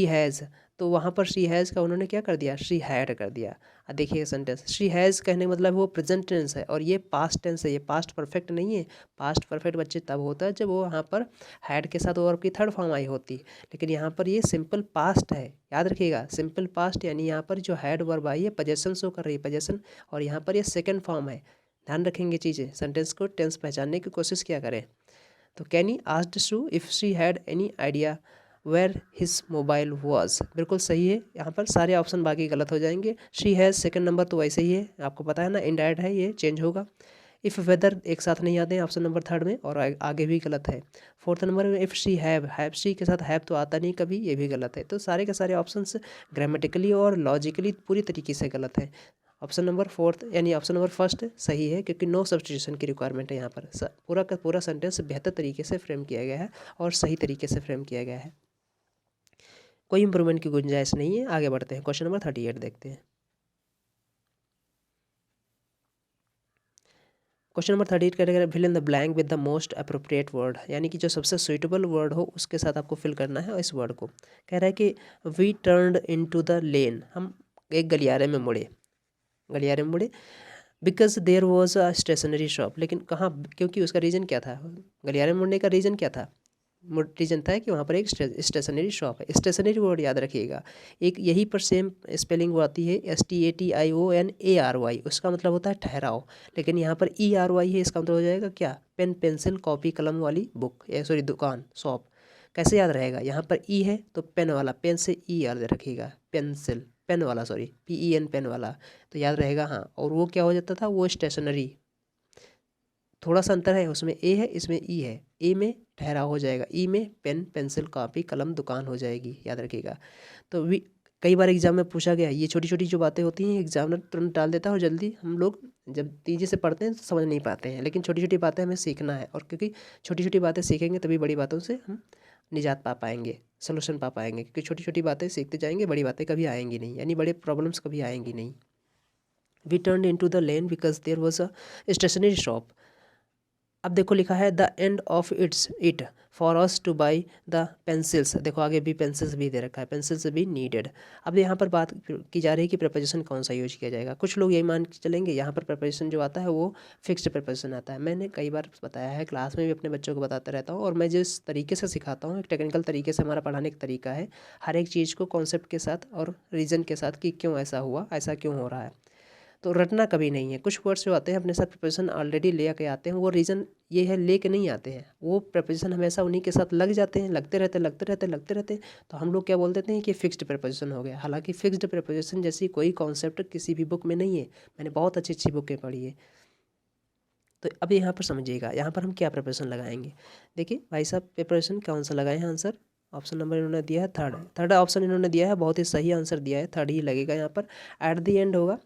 हैज़, तो वहाँ पर शी हैज़ का उन्होंने क्या कर दिया, शी हैड कर दिया। अब देखिए सेंटेंस, शी हैज़ कहने का मतलब वो प्रेजेंट टेंस है और ये पास्ट टेंस है, ये पास्ट परफेक्ट नहीं है। पास्ट परफेक्ट बच्चे तब होता है जब वो यहाँ पर हैड के साथ वर्ब की थर्ड फॉर्म आई होती, लेकिन यहाँ पर ये सिंपल पास्ट है। याद रखिएगा, सिंपल पास्ट यानी यहाँ पर जो हैड वर्ब आई है पोजेसन शो कर रही है, पोजेसन, और यहाँ पर ये सेकेंड फॉर्म है। ध्यान रखेंगे चीज़ें, सेंटेंस को टेंस पहचानने की कोशिश क्या करें। तो Kenny asked Sue if she had any idea where his mobile was, बिल्कुल सही है। यहाँ पर सारे ऑप्शन बाकी गलत हो जाएंगे। शी हैज़ सेकंड नंबर तो वैसे ही है, आपको पता है ना, इनडायरेक्ट है, ये चेंज होगा। इफ़ वेदर एक साथ नहीं आते हैं ऑप्शन नंबर थर्ड में, और आगे भी गलत है। फोर्थ नंबर में इफ़ शी हैव शी के साथ हैव तो आता नहीं कभी, ये भी गलत है। तो सारे के सारे ऑप्शंस ग्रामेटिकली और लॉजिकली पूरी तरीके से गलत है। ऑप्शन नंबर फोर्थ यानी ऑप्शन नंबर फर्स्ट सही है, क्योंकि नो सब्स्टिट्यूशन की रिक्वायरमेंट है यहाँ पर। पूरा का पूरा सेंटेंस बेहतर तरीके से फ्रेम किया गया है और सही तरीके से फ्रेम किया गया है, कोई इंप्रूवमेंट की गुंजाइश नहीं है। आगे बढ़ते हैं, क्वेश्चन नंबर 38 देखते हैं। Question number 38 category fill in the blank with the most appropriate word, यानी कि जो सबसे सुइटेबल वर्ड हो उसके साथ आपको फिल करना है इस वर्ड को। कह रहा है कि we turned into the lane, हम एक गलियारे में मुड़े, गलियारे में मुड़े, because there was a stationery shop, लेकिन कहाँ, क्योंकि उसका रीज़न क्या था, गलियारे में मुड़ने का रीज़न क्या था, रीजन था कि वहाँ पर एक स्टेशनरी शॉप है। स्टेशनरी वर्ड याद रखिएगा, एक यहीं पर सेम स्पेलिंग वो आती है STATIONARY, उसका मतलब होता है ठहराव, लेकिन यहाँ पर ERY है, इसका मतलब हो जाएगा क्या, पेन पेंसिल कॉपी कलम वाली बुक, सॉरी दुकान, शॉप। कैसे याद रहेगा, यहाँ पर ई है तो पेन वाला, पेन से ई याद रखिएगा, पेंसिल पेन वाला, सॉरी PEN पेन वाला, तो याद रहेगा। हाँ, और वो क्या हो जाता था, वो स्टेशनरी, थोड़ा सा अंतर है, उसमें ए है इसमें ई है, ए में ठहराव हो जाएगा, ई में पेन पेंसिल कॉपी कलम दुकान हो जाएगी, याद रखिएगा। तो कई बार एग्जाम में पूछा गया, ये छोटी छोटी जो बातें होती हैं एग्जामिनर तुरंत डाल देता है और जल्दी हम लोग जब तेज़ी से पढ़ते हैं तो समझ नहीं पाते हैं, लेकिन छोटी छोटी बातें हमें सीखना है, और क्योंकि छोटी छोटी बातें सीखेंगे तभी बड़ी बातों से हम निजात पा पाएंगे, सोल्यूशन पा पाएंगे, क्योंकि छोटी छोटी बातें सीखते जाएंगे, बड़ी बातें कभी आएंगी नहीं, यानी बड़े प्रॉब्लम्स कभी आएंगी नहीं। We turn into the lane because there was a stationery shop. अब देखो लिखा है the end of it for us to buy the pencils, देखो आगे भी पेंसिल्स भी दे रखा है, पेंसिल्स भी नीडेड। अब यहाँ पर बात की जा रही है कि प्रपोजिशन कौन सा यूज किया जाएगा। कुछ लोग यही मान के चलेंगे यहाँ पर प्रपोजिशन जो आता है वो फिक्स्ड प्रपोजिशन आता है। मैंने कई बार बताया है, क्लास में भी अपने बच्चों को बताता रहता हूँ, और मैं जिस तरीके से सिखाता हूँ, एक टेक्निकल तरीके से हमारा पढ़ाने का तरीका है, हर एक चीज़ को कॉन्सेप्ट के साथ और रीज़न के साथ कि क्यों ऐसा हुआ, ऐसा क्यों हो रहा है, तो रटना कभी नहीं है। कुछ वर्ड्स जो आते हैं अपने साथ प्रपोजिशन ऑलरेडी ले के आते हैं, वो रीज़न ये है ले के नहीं आते हैं, वो प्रपोजिशन हमेशा उन्हीं के साथ लग जाते हैं, लगते रहते, तो हम लोग क्या बोल देते हैं कि फिक्स्ड प्रपोजिशन हो गया। हालांकि फिक्स्ड प्रपोजिशन जैसी कोई कॉन्सेप्ट किसी भी बुक में नहीं है, मैंने बहुत अच्छी अच्छी बुकें पढ़ी है। तो अब यहाँ पर समझिएगा, यहाँ पर हम क्या प्रपोजिशन लगाएंगे। देखिए भाई साहब, प्रपोजिशन कौन सा लगाए हैं, आंसर ऑप्शन नंबर इन्होंने दिया है थर्ड ऑप्शन इन्होंने दिया है, बहुत ही सही आंसर दिया है, थर्ड ही लगेगा यहाँ पर, एट द एंड होगा।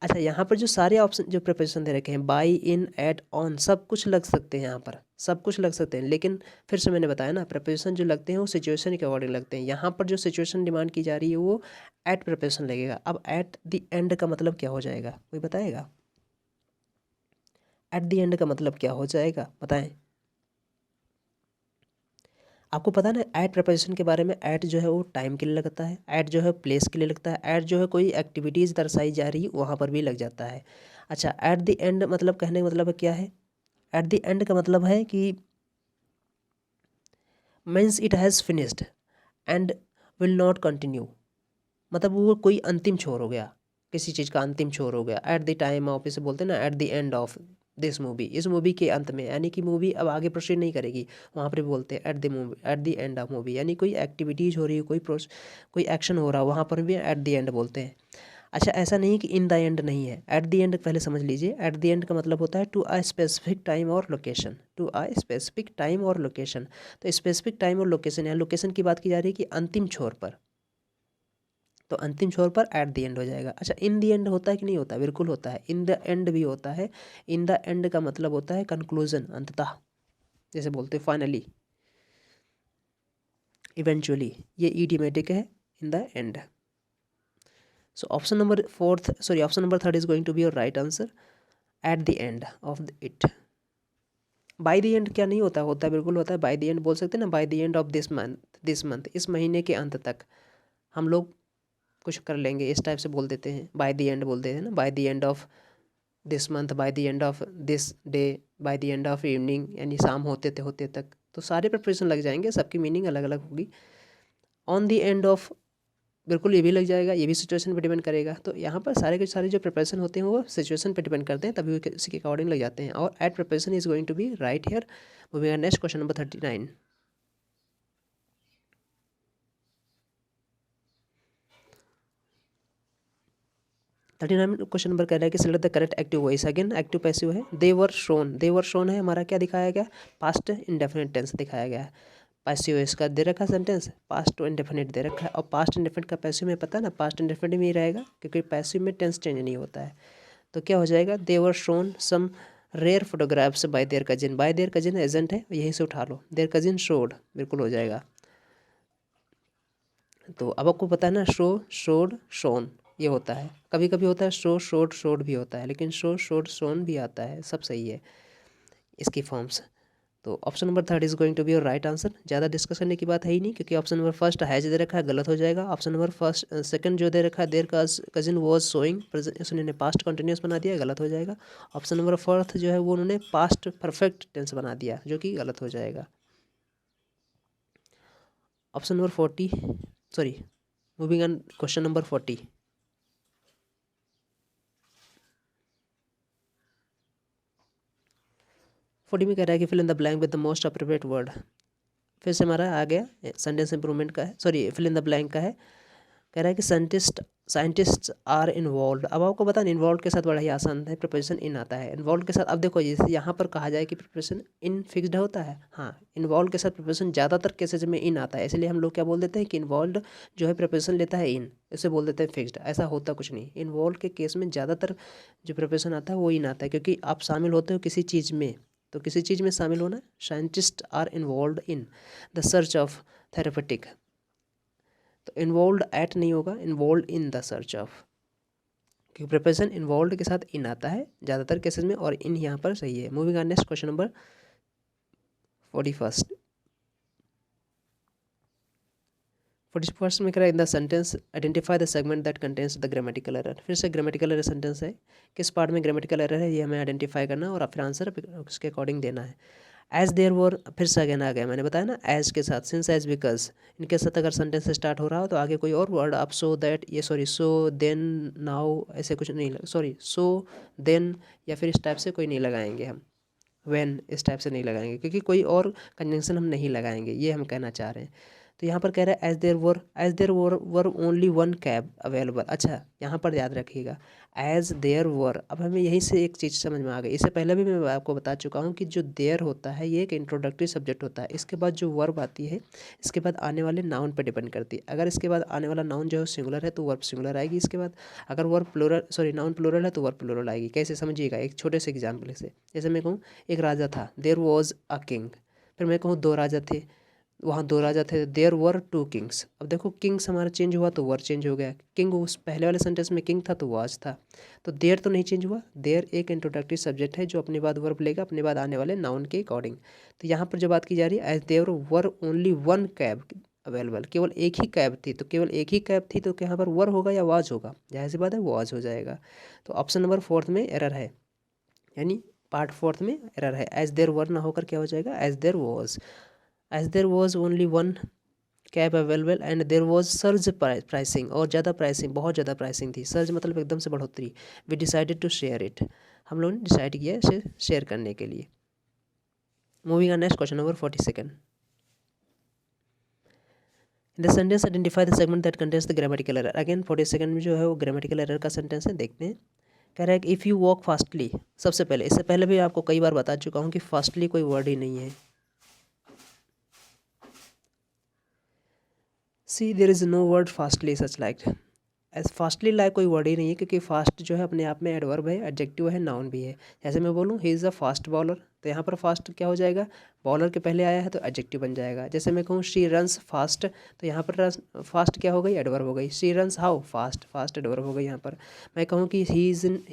अच्छा, यहाँ पर जो सारे ऑप्शन जो प्रपोजिशन दे रखे हैं, बाई, इन, एट, ऑन, सब कुछ लग सकते हैं, यहाँ पर सब कुछ लग सकते हैं, लेकिन फिर से मैंने बताया ना, प्रपोजिशन जो लगते हैं वो सिचुएशन के अकॉर्डिंग लगते हैं। यहाँ पर जो सिचुएशन डिमांड की जा रही है वो एट प्रपोजिशन लगेगा। अब एट द एंड का मतलब क्या हो जाएगा, कोई बताएगा? एट द एंड का मतलब क्या हो जाएगा, बताएं। आपको पता है ना एट प्रपोजिशन के बारे में। एट जो है वो टाइम के लिए लगता है, एट जो है प्लेस के लिए लगता है, एट जो है कोई एक्टिविटीज़ दर्शाई जा रही वहाँ पर भी लग जाता है। अच्छा, एट द एंड मतलब कहने का मतलब है क्या है? एट द एंड का मतलब है कि means it has finished and will not continue, मतलब वो कोई अंतिम छोर हो गया, किसी चीज़ का अंतिम छोर हो गया। एट द टाइम ऑफ, इसे बोलते हैं ना at the end of this movie, इस मूवी के अंत में, यानी कि मूवी अब आगे प्रोसीड नहीं करेगी, वहाँ पर भी बोलते हैं at the movie, at the end of movie, यानी कोई एक्टिविटीज़ हो रही है, कोई एक्शन हो रहा है, वहाँ पर भी एट द एंड बोलते हैं। अच्छा, ऐसा नहीं कि इन द एंड नहीं है, एट द एंड पहले समझ लीजिए। एट द एंड का मतलब होता है टू अ स्पेसिफिक टाइम और location, to a specific time और लोकेशन। तो स्पेसिफिक टाइम और लोकेशन, यहाँ लोकेशन की बात की जा रही है कि अंतिम छोर पर, तो अंतिम छोर पर एट द एंड हो जाएगा। अच्छा, इन द एंड होता है कि नहीं होता? बिल्कुल होता है, इन द एंड भी होता है। इन द एंड का मतलब होता है कंक्लूजन, अंततः, जैसे बोलते हैं फाइनली, इवेंचुअली, ये इडियोमेटिक है, in the end. So option number third is going to be your right answer, at the end of it. By the end क्या नहीं होता? होता है, बिल्कुल होता है। बाय द एंड बोल सकते हैं ना, by the end of this month, इस महीने के अंत तक हम लोग कुछ कर लेंगे, इस टाइप से बोल देते हैं, बाय द एंड बोल देते हैं ना, by the end of this month, by the end of this day, by the end of evening, यानी शाम होते तक। तो सारे प्रिपरेशन लग जाएंगे, सबकी मीनिंग अलग अलग होगी। ऑन द एंड ऑफ, बिल्कुल ये भी लग जाएगा, ये भी सिचुएशन पे डिपेंड करेगा। तो यहाँ पर सारे के सारे जो प्रिपरेशन होते हैं वो सिचुएशन पे डिपेंड करते हैं, तभी वो इसी के अकॉर्डिंग लग जाते हैं। और at preparation is going to be right here. Moving on next question number 39। 39 question number कह रहा है कि select the correct active voice. Again active passive है। दे वर शोन है हमारा, क्या दिखाया गया? पास्ट इंडेफिनिट टेंस दिखाया गया है। पैसिव इसका दे रखा सेंटेंस, पास्ट टू इंडेफिनिट दे रखा है, और पास्ट इंडेफिनिट का पैसिव में पता है ना, पास्ट इंडेफिनिट में ही रहेगा, क्योंकि पैसिव में टेंस चेंज नहीं होता है। तो क्या हो जाएगा? They were shown some rare photographs by their cousin. By their cousin agent है, यहीं से उठा लो, देयर कजिन शोड, बिल्कुल हो जाएगा। तो अब आपको पता है ना, शोड शोन ये होता है, कभी कभी होता है शोड भी होता है, लेकिन शोड शोन भी आता है, सब सही है इसकी फॉर्म्स। तो option number third is going to be your right answer. ज़्यादा डिस्कस करने की बात है ही नहीं, क्योंकि ऑप्शन नंबर फर्स्ट हैज दे रखा है, गलत हो जाएगा। ऑप्शन नंबर सेकंड जो दे रखा है, देयर कजिन वॉज शोइंग, उन्होंने पास्ट कंटिन्यूस बना दिया, गलत हो जाएगा। ऑप्शन नंबर फोर्थ जो है वो उन्होंने पास्ट परफेक्ट टेंस बना दिया, जो कि गलत हो जाएगा। Option number 40, sorry, moving on question number 40। 40 में कह रहा है कि fill in the blank with the most appropriate word. फिर से हमारा आ गया सेंटेंस इंप्रूवमेंट का है, sorry fill in the blank का है। कह रहा है कि साइंटिस्ट आर इन्वॉल्व। अब आपको बता, इन्वॉल्व के साथ बड़ा ही आसान है, प्रिपरेशन इन आता है। इन्वॉल्व के साथ अब देखो, जैसे यहाँ पर कहा जाए कि प्रिपरेशन इन फिक्स्ड होता है, हाँ, इन्वॉल्व के साथ प्रिपरेशन ज़्यादातर केसेज में इन आता है, इसलिए हम लोग क्या बोल देते हैं कि इन्वॉल्व जो है प्रिपरेशन लेता है इन, इसे बोल देते हैं फिक्स्ड। ऐसा होता कुछ नहीं, इन्वॉल्व के केस में ज़्यादातर जो प्रिपरेशन आता है वो इन आता है, क्योंकि आप शामिल होते हो किसी चीज़ में, तो किसी चीज़ में शामिल होना। Scientist are involve in the search of therapeutic, तो इन्वॉल्व एट नहीं होगा, involve in the search of, क्योंकि प्रिपरेशन इन्वॉल्व के साथ इन आता है ज़्यादातर केसेस में, और इन यहाँ पर सही है। Moving on next question number 41। 41 में कह रहा है इन the sentence identify the segment that contains the grammatical error. फिर से ग्रामेटिकल एरर सेंटेंस है, किस पार्ट में ग्रामेटिकल एरर है ये हमें आइडेंटिफाई करना है, और फिर आंसर उसके अकॉर्डिंग देना है। एज देयर वर, फिर से अगेन आ गया, मैंने बताया ना एज के साथ, सिंस एज बिकॉज, इनके साथ अगर सेंटेंस स्टार्ट हो रहा हो तो आगे कोई और वर्ड आप सो दैट, ये सॉरी सो देन नाउ, ऐसे कुछ नहीं, सॉरी सो देन या फिर इस टाइप से कोई नहीं लगाएंगे हम, व्हेन इस टाइप से नहीं लगाएंगे, क्योंकि कोई और कंजंक्शन हम नहीं लगाएंगे, ये हम कहना चाह रहे हैं। तो यहाँ पर कह रहा है as there were only one cab available. अच्छा, यहाँ पर याद रखिएगा एज देयर वर। अब हमें यहीं से एक चीज़ समझ में आ गई, इससे पहले भी मैं आपको बता चुका हूँ कि जो देयर होता है ये एक इंट्रोडक्टरी सब्जेक्ट होता है, इसके बाद जो वर्ब आती है इसके बाद आने वाले नाउन पर डिपेंड करती है। अगर इसके बाद आने वाला नाउन जो है सिंगुलर है तो वर्ब सिंगुलर आएगी, इसके बाद अगर verb plural, sorry noun plural है तो वर्ब प्लूरल आएगी। कैसे समझिएगा, एक छोटे से एग्जाम्पल से, जैसे मैं कहूँ एक राजा था, देयर वॉज अ किंग, फिर मैं कहूँ दो राजा थे, वहाँ 2 राजा थे, देयर वर 2 किंग्स। अब देखो किंग्स हमारा चेंज हुआ तो वर चेंज हो गया, किंग उस पहले वाले सेंटेंस में किंग था तो वाज था, तो देयर तो नहीं चेंज हुआ। देयर एक इंट्रोडक्टरी सब्जेक्ट है जो अपने बाद वर्ब लेगा अपने बाद आने वाले नाउन के अकॉर्डिंग। तो यहाँ पर जो बात की जा रही है, as there were only one cab available, केवल एक ही कैब थी, तो केवल एक ही कैब थी तो यहाँ पर वर होगा या वाज होगा, जाहिर सी बात है वाज हो जाएगा। तो ऑप्शन नंबर 4 में एरर है, यानी पार्ट 4 में एरर है। एज देयर वर ना होकर क्या हो जाएगा, as there was. As there was only one cab available and there was surge pricing, और ज़्यादा प्राइसिंग, बहुत ज़्यादा प्राइसिंग थी। सर्ज मतलब एकदम से बढ़ोतरी। We decided to share it, हम लोगों ने डिसाइड किया इसे शेयर करने के लिए। Moving on next question number 42। In the sentence identify the segment that contains the grammatical error. Again 42 में जो है वो ग्रामेटिकल एरर का सेंटेंस है, देखते हैं। कह रहा है कि इफ़ यू वॉक फास्टली, सबसे पहले, इससे पहले भी आपको कई बार बता चुका हूँ कि फास्टली कोई वर्ड ही नहीं है। See there is no word fastly such like, as fastly like कोई वर्ड ही नहीं है, क्योंकि फास्ट जो है अपने आप में एडवर्ब है, एडजेक्टिव है, नाउन भी है। जैसे मैं बोलूँ ही इज़ अ फास्ट बॉलर, तो यहाँ पर फास्ट क्या हो जाएगा, बॉलर के पहले आया है तो एडजेक्टिव बन जाएगा। जैसे मैं कहूँ शी रन्स फास्ट, तो यहाँ पर फास्ट क्या हो गई, एडवर्ब हो गई। She runs how fast, fast adverb हो गई यहाँ पर। मैं कहूँ कि ही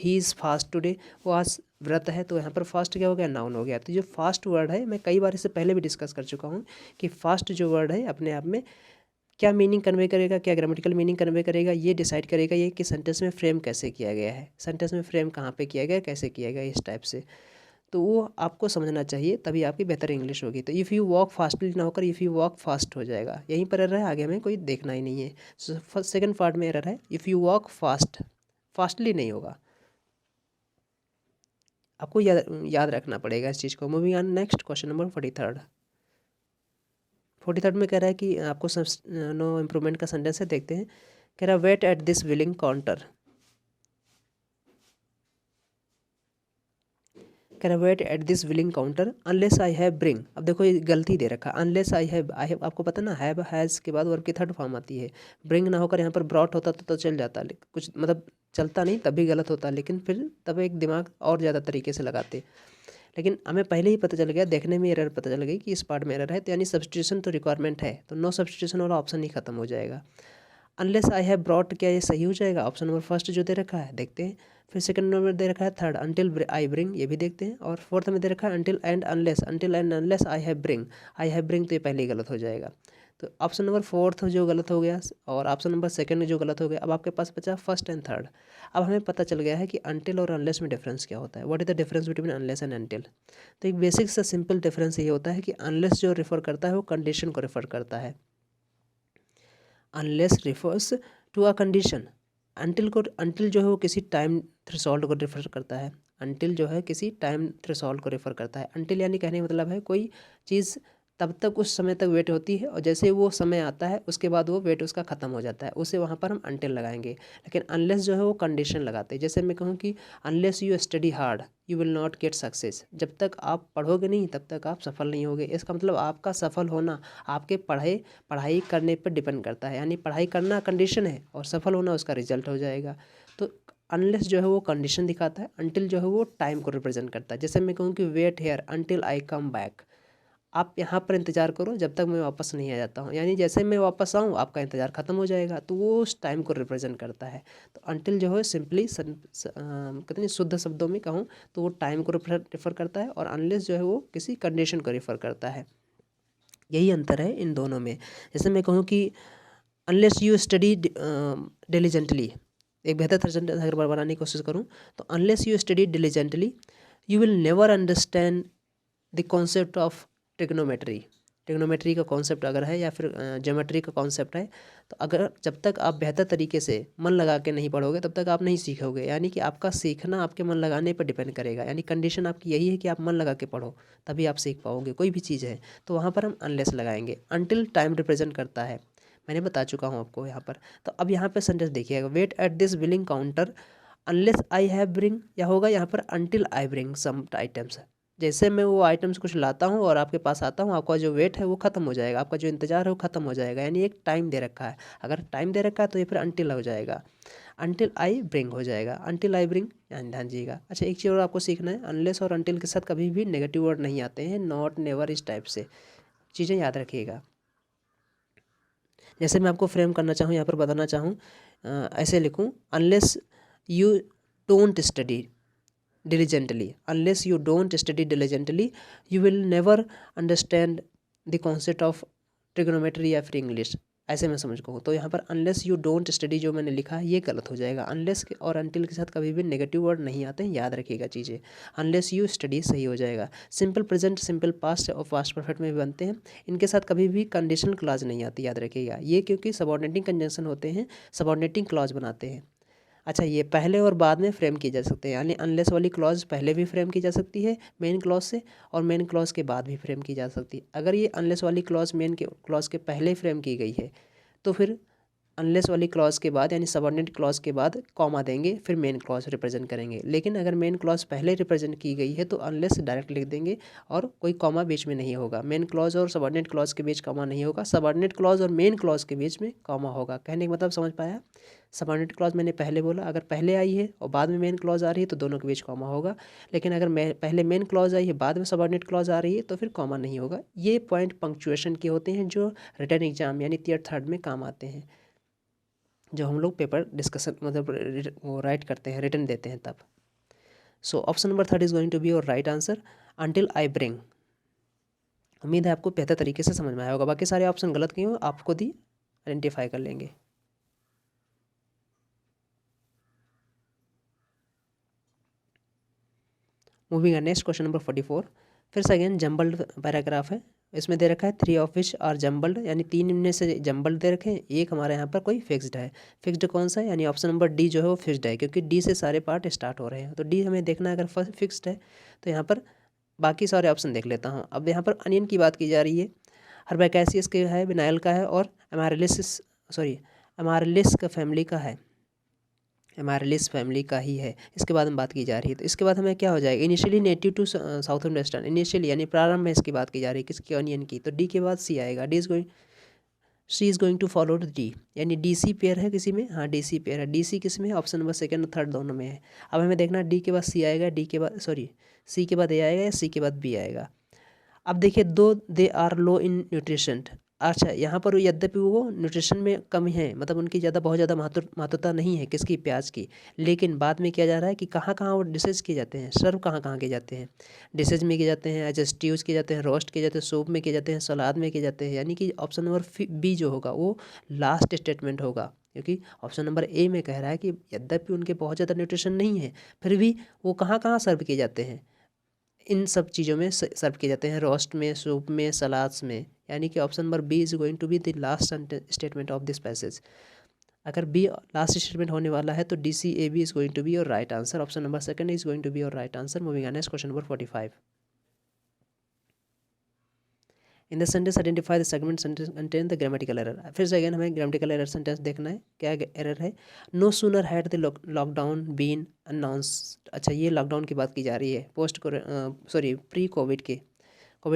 इज़ फास्ट टुडे, वो आज व्रत है, तो यहाँ पर फास्ट क्या हो गया, नाउन हो गया। तो जो फास्ट वर्ड है, मैं कई बार इससे पहले भी डिस्कस कर चुका हूँ कि फास्ट जो वर्ड है अपने आप में क्या मीनिंग कन्वे करेगा, क्या ग्रामेटिकल मीनिंग कन्वे करेगा, ये डिसाइड करेगा ये कि सेंटेंस में फ्रेम कैसे किया गया है, सेंटेंस में फ्रेम कहाँ पे किया गया, कैसे किया गया, इस टाइप से। तो वो आपको समझना चाहिए, तभी आपकी बेहतर इंग्लिश होगी। तो इफ़ यू वॉक फास्टली ना होकर इफ़ यू वॉक फास्ट हो जाएगा, यहीं पर एरर है, आगे हमें कोई देखना ही नहीं है। फर्स्ट सेकंड पार्ट में एरर है, if you walk fast, fastly नहीं होगा, आपको याद रखना पड़ेगा इस चीज़ को। Moving on next question number 43। 43 में कह रहा है कि आपको नो इम्प्रूवमेंट का सेंटेंस है, देखते हैं। कह रहा है wait at this billing counter, कह रहा है wait at this billing counter unless I have bring. अब देखो ये गलती दे रखा, अनलेस आई हैव, आपको पता ना हैव हैज़ के बाद वर्ब की थर्ड फॉर्म आती है। ब्रिंग ना होकर यहाँ पर ब्रॉट होता तो चल जाता, कुछ मतलब चलता नहीं, तब भी गलत होता, लेकिन फिर तब एक दिमाग और ज़्यादा तरीके से लगाते। लेकिन हमें पहले ही पता चल गया, देखने में एरर पता चल गई कि इस पार्ट में एरर है, तो यानी सब्स्टिट्यूशन तो रिक्वायरमेंट है, तो नो सब्स्टिट्यूशन वाला ऑप्शन ही खत्म हो जाएगा। अनलेस आई हैव ब्रॉट, क्या ये सही हो जाएगा, ऑप्शन नंबर फर्स्ट जो दे रखा है, देखते हैं। फिर सेकंड नंबर दे रखा है थर्ड, अनटिल आई ब्रिंग, ये भी देखते हैं। और फोर्थ में दे रखा है until and unless I have bring, तो ये पहले ही गलत हो जाएगा। तो ऑप्शन नंबर फोर्थ जो गलत हो गया और ऑप्शन नंबर सेकंड जो गलत हो गया, अब आपके पास बचा फर्स्ट एंड थर्ड। अब हमें पता चल गया है कि अनटिल और अनलेस में डिफरेंस क्या होता है, what is the difference between unless and until. तो एक बेसिक सा सिंपल डिफरेंस ये होता है कि अनलेस जो रेफर करता है वो कंडीशन को रेफर करता है, unless refers to a condition. Until जो है वो किसी टाइम थ्रेशोल्ड को रेफर करता है, अंटिल जो है किसी टाइम थ्रेशोल्ड को रेफर करता है। अंटिल यानी कहने का मतलब है कोई चीज़ तब तक उस समय तक वेट होती है और जैसे वो समय आता है उसके बाद वो वेट उसका ख़त्म हो जाता है, उसे वहाँ पर हम अंटिल लगाएंगे। लेकिन अनलेस जो है वो कंडीशन लगाते हैं। जैसे मैं कहूँ कि unless you study hard you will not get success, जब तक आप पढ़ोगे नहीं तब तक आप सफल नहीं होगे। इसका मतलब आपका सफल होना आपके पढ़ाई करने पर डिपेंड करता है, यानी पढ़ाई करना कंडीशन है और सफल होना उसका रिजल्ट हो जाएगा। तो अनलेस जो है वो कंडीशन दिखाता है, अनटिल जो है वो टाइम को रिप्रेजेंट करता है। जैसे मैं कहूँ कि wait here until I come back, आप यहाँ पर इंतज़ार करो जब तक मैं वापस नहीं आ जाता हूँ, यानी जैसे मैं वापस आऊँ आपका इंतज़ार ख़त्म हो जाएगा, तो वो उस टाइम को रिप्रेजेंट करता है। तो अनटिल जो है सिंपली कहते हैं शुद्ध शब्दों में कहूँ तो वो टाइम को रेफर करता है और अनलेस जो है वो किसी कंडीशन को रेफर करता है। यही अंतर है इन दोनों में। जैसे मैं कहूँ कि अनलेस यू स्टडी डिलीजेंटली, एक बेहतर सेंटेंस अगर बनाने की कोशिश करूँ तो unless you study diligently you will never understand the concept of trigonometry का कॉन्सेप्ट अगर है या फिर ज्योमेट्री का कॉन्सेप्ट है, तो अगर जब तक आप बेहतर तरीके से मन लगा के नहीं पढ़ोगे तब तक आप नहीं सीखोगे। यानी कि आपका सीखना आपके मन लगाने पर डिपेंड करेगा, यानी कंडीशन आपकी यही है कि आप मन लगा के पढ़ो तभी आप सीख पाओगे कोई भी चीज़ है। तो वहाँ पर हम अनलेस लगाएंगे। अनटिल टाइम रिप्रेजेंट करता है, मैंने बता चुका हूँ आपको यहाँ पर। तो अब यहाँ पर सेंटेंस देखिएगा, wait at this billing counter unless I have bring, या होगा यहाँ पर until I bring some items. जैसे मैं वो आइटम्स कुछ लाता हूँ और आपके पास आता हूँ, आपका जो वेट है वो ख़त्म हो जाएगा, आपका जो इंतज़ार है वो ख़त्म हो जाएगा। यानी एक टाइम दे रखा है, अगर टाइम दे रखा है तो ये फिर अनटिल हो जाएगा, अनटिल आई ब्रिंग हो जाएगा, अनटिल आई ब्रिंग, ध्यान दीजिएगा। अच्छा एक चीज़ और आपको सीखना है, अनलेस और अनटिल के साथ कभी भी नेगेटिव वर्ड नहीं आते हैं, नॉट नेवर इस टाइप से चीज़ें याद रखिएगा। जैसे मैं आपको फ्रेम करना चाहूँ, यहाँ पर बताना चाहूँ, ऐसे लिखूँ, unless you don't study diligently, unless you don't study diligently, you will never understand the concept of trigonometry या फिर इंग्लिश, ऐसे मैं समझ कहूँ। तो यहाँ पर अनलेस यू डोंट स्टडी जो मैंने लिखा है ये गलत हो जाएगा। अनलेस और अनटिल के साथ कभी भी नेगेटिव वर्ड नहीं आते हैं, याद रखिएगा चीज़ें। अनलेस यू स्टडी सही हो जाएगा। सिंपल प्रेजेंट, सिंपल पास्ट और पास्ट परफेक्ट में भी बनते हैं, इनके साथ कभी भी कंडीशनल क्लॉज नहीं आती, याद रखिएगा। ये क्योंकि सबऑर्डिनेटिंग कंजंक्शन होते हैं, सबऑर्डिनेटिंग क्लॉज बनाते हैं। अच्छा, ये पहले और बाद में फ्रेम की जा सकते हैं, यानी अनलेस वाली क्लॉज पहले भी फ्रेम की जा सकती है मेन क्लॉज से, और मेन क्लॉज के बाद भी फ्रेम की जा सकती है। अगर ये अनलेस वाली क्लॉज मेन के क्लॉज के पहले फ्रेम की गई है तो फिर अनलेस वाली क्लॉज के बाद यानी सबऑर्डिनेट क्लॉज के बाद कॉमा देंगे, फिर मेन क्लॉज रिप्रेजेंट करेंगे। लेकिन अगर मेन क्लॉज पहले रिप्रेजेंट की गई है तो अनलेस डायरेक्ट लिख देंगे और कोई कॉमा बीच में नहीं होगा। मेन क्लॉज और सबऑर्डिनेट क्लॉज के बीच कॉमा नहीं होगा, सबऑर्डिनेट क्लॉज और मेन क्लॉज के बीच में कॉमा होगा। कहने का मतलब समझ पाया? सबऑर्डिनेट क्लॉज मैंने पहले बोला, अगर पहले आई है और बाद में मेन क्लॉज आ रही है तो दोनों के बीच कॉमा होगा। लेकिन अगर पहले मेन क्लॉज आई है बाद में सबऑर्डिनेट क्लॉज आ रही है तो फिर कॉमा नहीं होगा। ये पॉइंट पंक्चुएशन के होते हैं जो रिटन एग्जाम यानी ईयर थर्ड में काम आते हैं, जो हम लोग पेपर डिस्कशन मतलब वो राइट करते हैं, रिटन देते हैं तब। So option number 3 is going to be your right answer, until I bring. उम्मीद है आपको बेहतर तरीके से समझ में आया होगा। बाकी सारे ऑप्शन गलत क्यों हो आप खुद ही आइडेंटिफाई कर लेंगे। मूविंग है नेक्स्ट क्वेश्चन नंबर 44। फिर से अगेन जम्बल्ड पैराग्राफ है, इसमें दे रखा है 3 ऑफ विच आर जम्बल्ड, यानी 3 में से जम्बल्ड दे रखे हैं, एक हमारे यहाँ पर कोई फिक्स्ड है। फिक्स्ड कौन सा है? यानी ऑप्शन नंबर डी जो है वो फिक्स्ड है, क्योंकि डी से सारे पार्ट स्टार्ट हो रहे हैं। तो डी हमें देखना है, अगर फर्स्ट फिक्स्ड है तो यहाँ पर बाकी सारे ऑप्शन देख लेता हूँ। अब यहाँ पर अनियन की बात की जा रही है, हर्बैकेसियस के है, विनाइल का है और एमारलिस का फैमिली का है, एमारलिस फैमिली का ही है। इसके बाद हम बात की जा रही है, तो इसके बाद हमें क्या हो जाएगा? Initially native to south western, initially यानी प्रारंभ में इसकी बात की जा रही है, किसकी? अनियन की। तो डी के बाद सी आएगा, C is going to follow D, यानी डी सी पेयर है किसी में, हाँ डी सी पेयर है। डी सी किस में है? ऑप्शन नंबर सेकंड और थर्ड दोनों में है। अब हमें देखना डी के बाद सी आएगा, डी के बाद सी के बाद ए आएगा या सी के बाद बी आएगा। अब देखिए, दो they are low in nutrition, अच्छा यहाँ पर यद्यपि वो न्यूट्रिशन में कम है, मतलब उनकी बहुत ज़्यादा महत्वता नहीं है, किसकी? प्याज की। लेकिन बाद में किया जा रहा है कि कहाँ कहाँ वो डिशेज किए जाते हैं, सर्व कहाँ कहाँ किए जाते हैं? डिशेज में किए जाते हैं, एज स्ट्यूज किए जाते हैं, रोस्ट किए जाते हैं, सूप में किए जाते हैं, सलाद में किए जाते हैं। यानी कि ऑप्शन नंबर बी जो होगा वो लास्ट स्टेटमेंट होगा, क्योंकि ऑप्शन नंबर ए में कह रहा है कि यद्यपि उनके बहुत ज़्यादा न्यूट्रिशन नहीं है फिर भी वो कहाँ कहाँ सर्व किए जाते हैं, इन सब चीज़ों में सर्व किए जाते हैं, रोस्ट में, सूप में, सलाद्स में। यानी कि option number B is going to be the last statement of this passage. अगर बी लास्ट स्टेटमेंट होने वाला है तो D C A B is going to be your right answer, option number second is going to be your right answer. Moving on next question number 45। In the sentence identify the segment sentence contain the grammatical error. फिर से again हमें grammatical error sentence देखना है, क्या error है? No sooner had the lockdown been announced, अच्छा ये lockdown की बात की जा रही है, प्री कोविड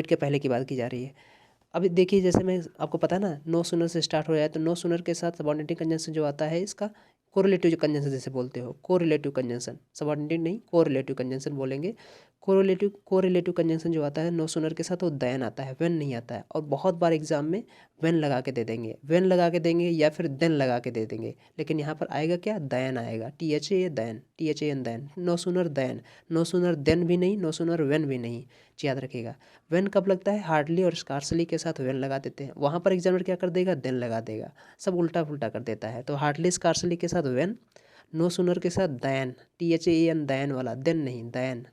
के पहले की बात की जा रही है। अभी देखिए, जैसे मैं आपको पता है ना, नो सूनर से स्टार्ट हो जाए तो नो सूनर के साथ सबऑर्डिनेटिंग कंजंक्शन जो आता है इसका कोरिलेटिव कंजंक्शन जैसे बोलते हो, कोरिलेटिव कंजंक्शन, सबऑर्डिनेटिंग नहीं कोरिलेटिव कंजंक्शन बोलेंगे। कोरिलेटिव कंजंक्शन जो आता है नो सूनर के साथ वो देन आता है, व्हेन नहीं आता है। और बहुत बार एग्जाम में व्हेन लगा के दे देंगे, व्हेन लगा के देंगे या फिर देन लगा के दे देंगे, लेकिन यहाँ पर आएगा क्या? देन आएगा, THA then, THAN then, no sooner then, no sooner then भी नहीं, नो सूनर व्हेन भी नहीं, याद रखिएगा। व्हेन कब लगता है? हार्डली और स्कार्सली के साथ व्हेन लगा देते हैं, वहाँ पर एग्जामिनर क्या कर देगा? देन लगा देगा, सब उल्टा पुल्टा कर देता है। तो हार्डली स्कार्सली के साथ व्हेन, नो सूनर के साथ दैन, THAN दैन वाला, देन नहीं दैन।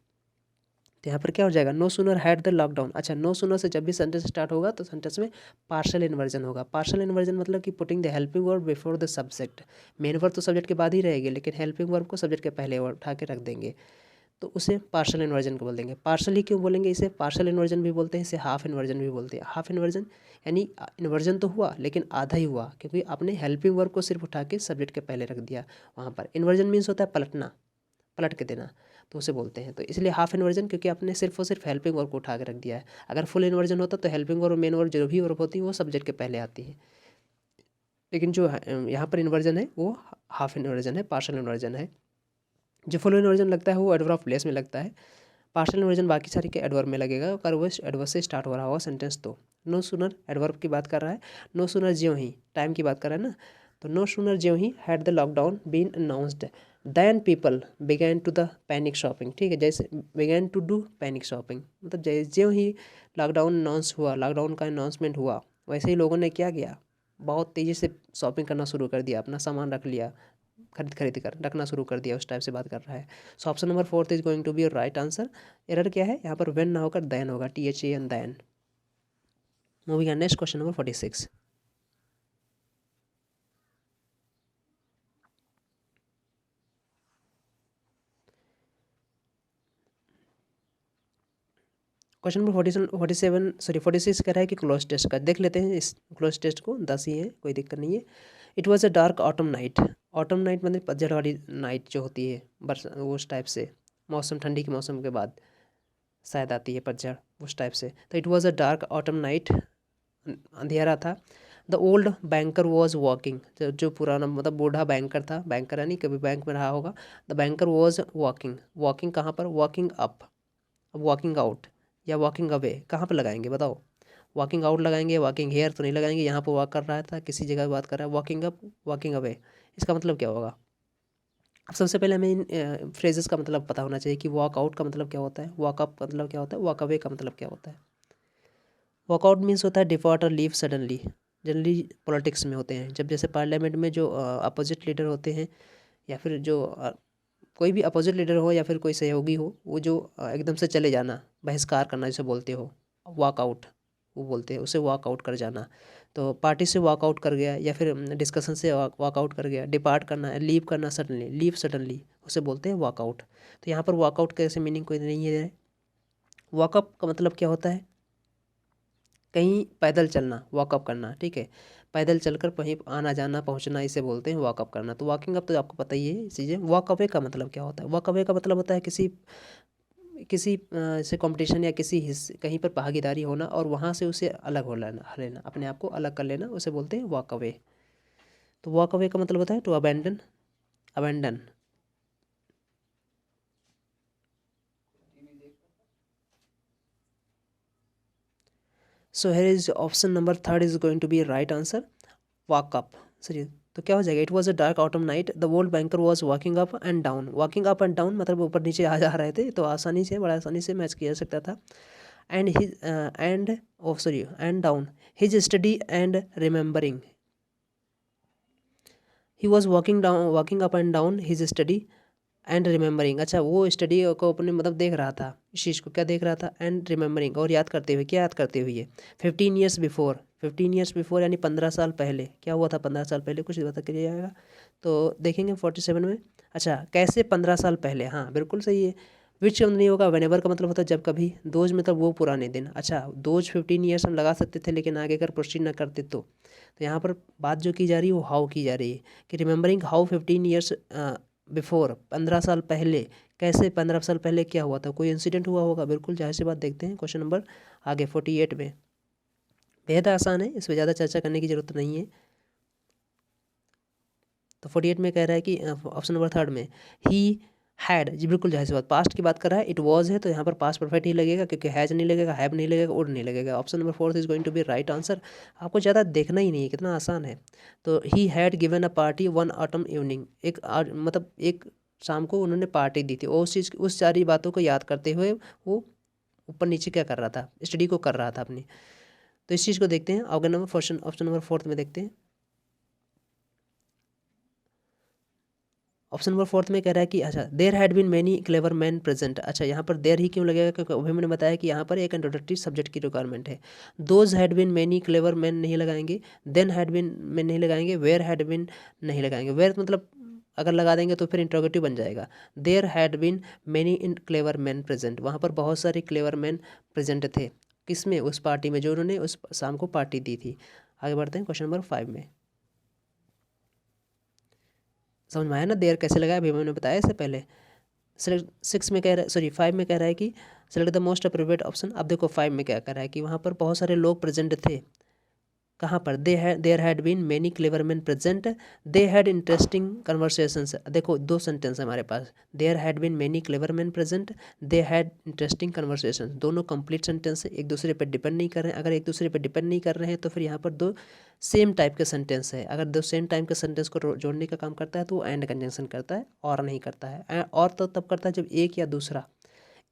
तो यहाँ पर क्या हो जाएगा? No sooner had the lockdown. अच्छा, नो सूनर से जब भी सेंटेंस स्टार्ट होगा तो सेंटेंस में पार्शियल इन्वर्जन होगा। पार्शियल इन्वर्जन मतलब कि putting the helping verb before the subject. Main verb तो सब्जेक्ट के बाद ही रहेगी, लेकिन हेल्पिंग वर्ब को सब्जेक्ट के पहले उठा के रख देंगे, तो उसे पार्शियल इन्वर्जन को बोल देंगे। पार्शियली क्यों बोलेंगे इसे? पार्शियल इन्वर्जन भी बोलते हैं इसे, हाफ इन्वर्जन भी बोलते हैं। हाफ इन्वर्जन यानी इन्वर्जन तो हुआ लेकिन आधा ही हुआ, क्योंकि आपने हेल्पिंग वर्ब को सिर्फ उठा के सब्जेक्ट के पहले रख दिया वहाँ पर। इन्वर्जन मीन्स होता है पलटना, पलट के देना, तो उसे बोलते हैं। तो इसलिए हाफ इन्वर्जन, क्योंकि आपने सिर्फ और सिर्फ हेल्पिंग वर्ब को उठा के रख दिया है। अगर फुल इन्वर्जन होता तो हेल्पिंग वर्ब और मेन वर्ब जो भी वर्ब होती है वो सब्जेक्ट के पहले आती है, लेकिन जो यहाँ पर इन्वर्जन है वो हाफ इन्वर्जन है, पार्शियल इन्वर्जन है। जो फुल इन्वर्जन लगता है वो एडवर्ब ऑफ प्लेस में लगता है, पार्शियल वर्जन बाकी सारी के एडवर्ब में लगेगा, अगर वो एडवर्ब से स्टार्ट हो रहा होगा सेंटेंस तो। नो सुनर एडवर्ब की बात कर रहा है, नो सुनर ज्यों ही टाइम की बात कर रहा है ना, तो नो सुनर ज्यों ही had the lockdown been announced then people began to the panic shopping. ठीक है, जैसे began to do panic shopping, मतलब ज्यों ही लॉकडाउन अनाउंस हुआ, लॉकडाउन का अनाउंसमेंट हुआ, वैसे ही लोगों ने क्या किया, बहुत तेज़ी से शॉपिंग करना शुरू कर दिया, अपना सामान रख लिया, खरीद कर रखना शुरू कर दिया, उस टाइप से बात कर रहा है। So option number 4 is going to be your right answer. Error क्या है यहाँ पर, व्हेन ना होकर देन होगा, THAN then. Moving on, next question number 46। Question number 46 कह रहा है कि क्लोज टेस्ट का देख लेते हैं, इस क्लोज टेस्ट को 10 ही है, कोई दिक्कत नहीं है। It was a dark autumn night, autumn night मतलब पतझड़ वाली नाइट जो होती है, बरस उस टाइप से, मौसम ठंडी के मौसम के बाद शायद आती है पतझड़, उस टाइप से। तो it was a dark autumn night, अंधेरा था। The old banker was walking, जो पुराना मतलब बूढ़ा बैंकर था, बैंकर यानी कभी बैंक में रहा होगा। The banker was walking, walking कहाँ पर, वॉकिंग अप, वॉकिंग आउट या वॉकिंग अवे कहाँ पर लगाएंगे बताओ, वॉकिंग आउट लगाएंगे, वॉकिंग हेयर तो नहीं लगाएंगे, यहाँ पर वॉक कर रहा था, किसी जगह बात कर रहा है, वॉकिंग अप, वॉकिंग अवे, इसका मतलब क्या होगा। अब सबसे पहले हमें इन फ्रेजेस का मतलब पता होना चाहिए कि वॉक आउट का मतलब क्या होता है, वॉक अप का मतलब क्या होता है, वॉक अवे का मतलब क्या होता है। वॉकआउट मीन्स होता है डिपार्ट और लीव सडनली, जनरली पॉलिटिक्स में होते हैं, जब जैसे पार्लियामेंट में जो अपोजिट लीडर होते हैं, या फिर जो कोई भी अपोजिट लीडर हो या फिर कोई सहयोगी हो, वो जो एकदम से चले जाना, बहिष्कार करना जिसे बोलते हो, वॉकआउट वो बोलते हैं, उसे वॉकआउट कर जाना। तो पार्टी से वॉकआउट कर गया या फिर डिस्कशन से वॉकआउट कर गया, डिपार्ट करना, लीव करना सडनली, लीव सडनली, उसे बोलते हैं वॉकआउट। तो यहाँ पर वॉकआउट का ऐसे मीनिंग कोई नहीं है। वॉकअप का मतलब क्या होता है, कहीं पैदल चलना, वॉकअप करना, ठीक है, पैदल चलकर कहीं आना जाना पहुंचना, इसे बोलते हैं वॉकअप करना। तो वॉकिंग अप तो आपको पता ही है चीज़ें। वॉक अवे का मतलब क्या होता है, वॉक अवे का मतलब होता है किसी किसी से कंपटीशन या किसी हिस्से कहीं पर भागीदारी होना और वहाँ से उसे अलग हो लेना, अपने आप को अलग कर लेना, उसे बोलते हैं वॉक अवे। तो वॉक अवे का मतलब होता है to abandon, abandon. So here is option number 3 is going to be right answer, walk up. सही, तो क्या हो जाएगा, it was a dark autumn night, the old banker was walking up and down, walking up and down मतलब ऊपर नीचे आ जा रहे थे, तो आसानी से, बड़ा आसानी से मैच किया जा सकता था। And his and down his study and remembering, he was walking up and down his study and remembering. अच्छा, वो स्टडी को अपने मतलब देख रहा था, इस चीज़ को क्या देख रहा था, एंड रिमेंबरिंग, और याद करते हुए, क्या याद करते हुए, 15 ईयर्स बिफोर, 15 ईयर्स बिफोर यानी 15 साल पहले, क्या हुआ था 15 साल पहले, कुछ बता करिए जाएगा तो देखेंगे 47 में। अच्छा, कैसे 15 साल पहले, हाँ बिल्कुल सही है। विच कब नहीं होगा, वेनेवर का मतलब होता है जब कभी, दोज मतलब वो पुराने दिन। अच्छा, दोज 15 ईयर्स हम लगा सकते थे, लेकिन आगे अगर प्रोसीड ना करते तो यहाँ पर बात जो की जा रही है वो हाउ की जा रही है, कि रिमेंबरिंग हाउ 15 ईयर्स बिफोर, 15 साल पहले, कैसे 15 साल पहले क्या हुआ था, कोई इंसिडेंट हुआ होगा, बिल्कुल जाहिर सी बात। देखते हैं क्वेश्चन नंबर आगे 48 में, बेहद आसान है, इसमें ज़्यादा चर्चा करने की जरूरत नहीं है। तो 48 में कह रहा है कि ऑप्शन नंबर 3 में, ही हैड, जी बिल्कुल जाहिर सी बात, पास्ट की बात कर रहा है, इट वॉज है तो यहाँ पर पास्ट परफेक्ट ही लगेगा, क्योंकि हैज नहीं लगेगा, हैव नहीं लगेगा, वुड नहीं लगेगा। Option number 4 is going to be right answer. आपको ज़्यादा देखना ही नहीं है, कितना आसान है। तो he had given a party one autumn evening, मतलब एक शाम को उन्होंने पार्टी दी थी, और उस चीज़, उस सारी बातों को याद करते हुए वो ऊपर नीचे क्या कर रहा था, स्टडी को कर रहा था अपनी। तो इस चीज़ को देखते हैं, ऑप्शन नंबर ऑप्शन नंबर 4 में देखते हैं। ऑप्शन नंबर 4 में कह रहा है कि अच्छा, there had been many clever man present. अच्छा, यहाँ पर देयर ही क्यों लगेगा, क्योंकि अभी मैंने बताया कि यहाँ पर एक इंट्रोडक्टरी सब्जेक्ट की रिक्वायरमेंट है। Those had been many clever man नहीं लगाएंगे, देन हैड बीन मैन नहीं लगाएंगे, वेयर हैड बीन नहीं लगाएंगे। वेयर मतलब अगर लगा देंगे तो फिर इंट्रोगेटिव बन जाएगा। There had been many in clever man present, वहाँ पर बहुत सारे क्लेवर मैन प्रेजेंट थे, किसमें, उस पार्टी में जो उन्होंने उस शाम को पार्टी दी थी। आगे बढ़ते हैं क्वेश्चन नंबर 5 में। समझ में आया ना देयर कैसे लगाया, अभी मैंने बताया इससे पहले। सेलेक्ट 6 में कह रहा है, सॉरी 5 में कह रहा है कि select the most appropriate option. अब देखो 5 में क्या कह रहा है कि वहाँ पर बहुत सारे लोग प्रेजेंट थे, कहाँ पर, there had been many clever man present, they had interesting conversations. देखो दो सेंटेंस है हमारे पास, there had been many clever man present, they had interesting conversations, दोनों कंप्लीट सेंटेंस है, एक दूसरे पर डिपेंड नहीं कर रहे हैं। अगर एक दूसरे पर डिपेंड नहीं कर रहे हैं तो फिर यहाँ पर दो सेम टाइप के सेंटेंस है। अगर दो सेम टाइप के सेंटेंस को जोड़ने का काम करता है तो वो एंड कंजंक्शन करता है, और नहीं करता है। और तो तब करता है जब एक या दूसरा,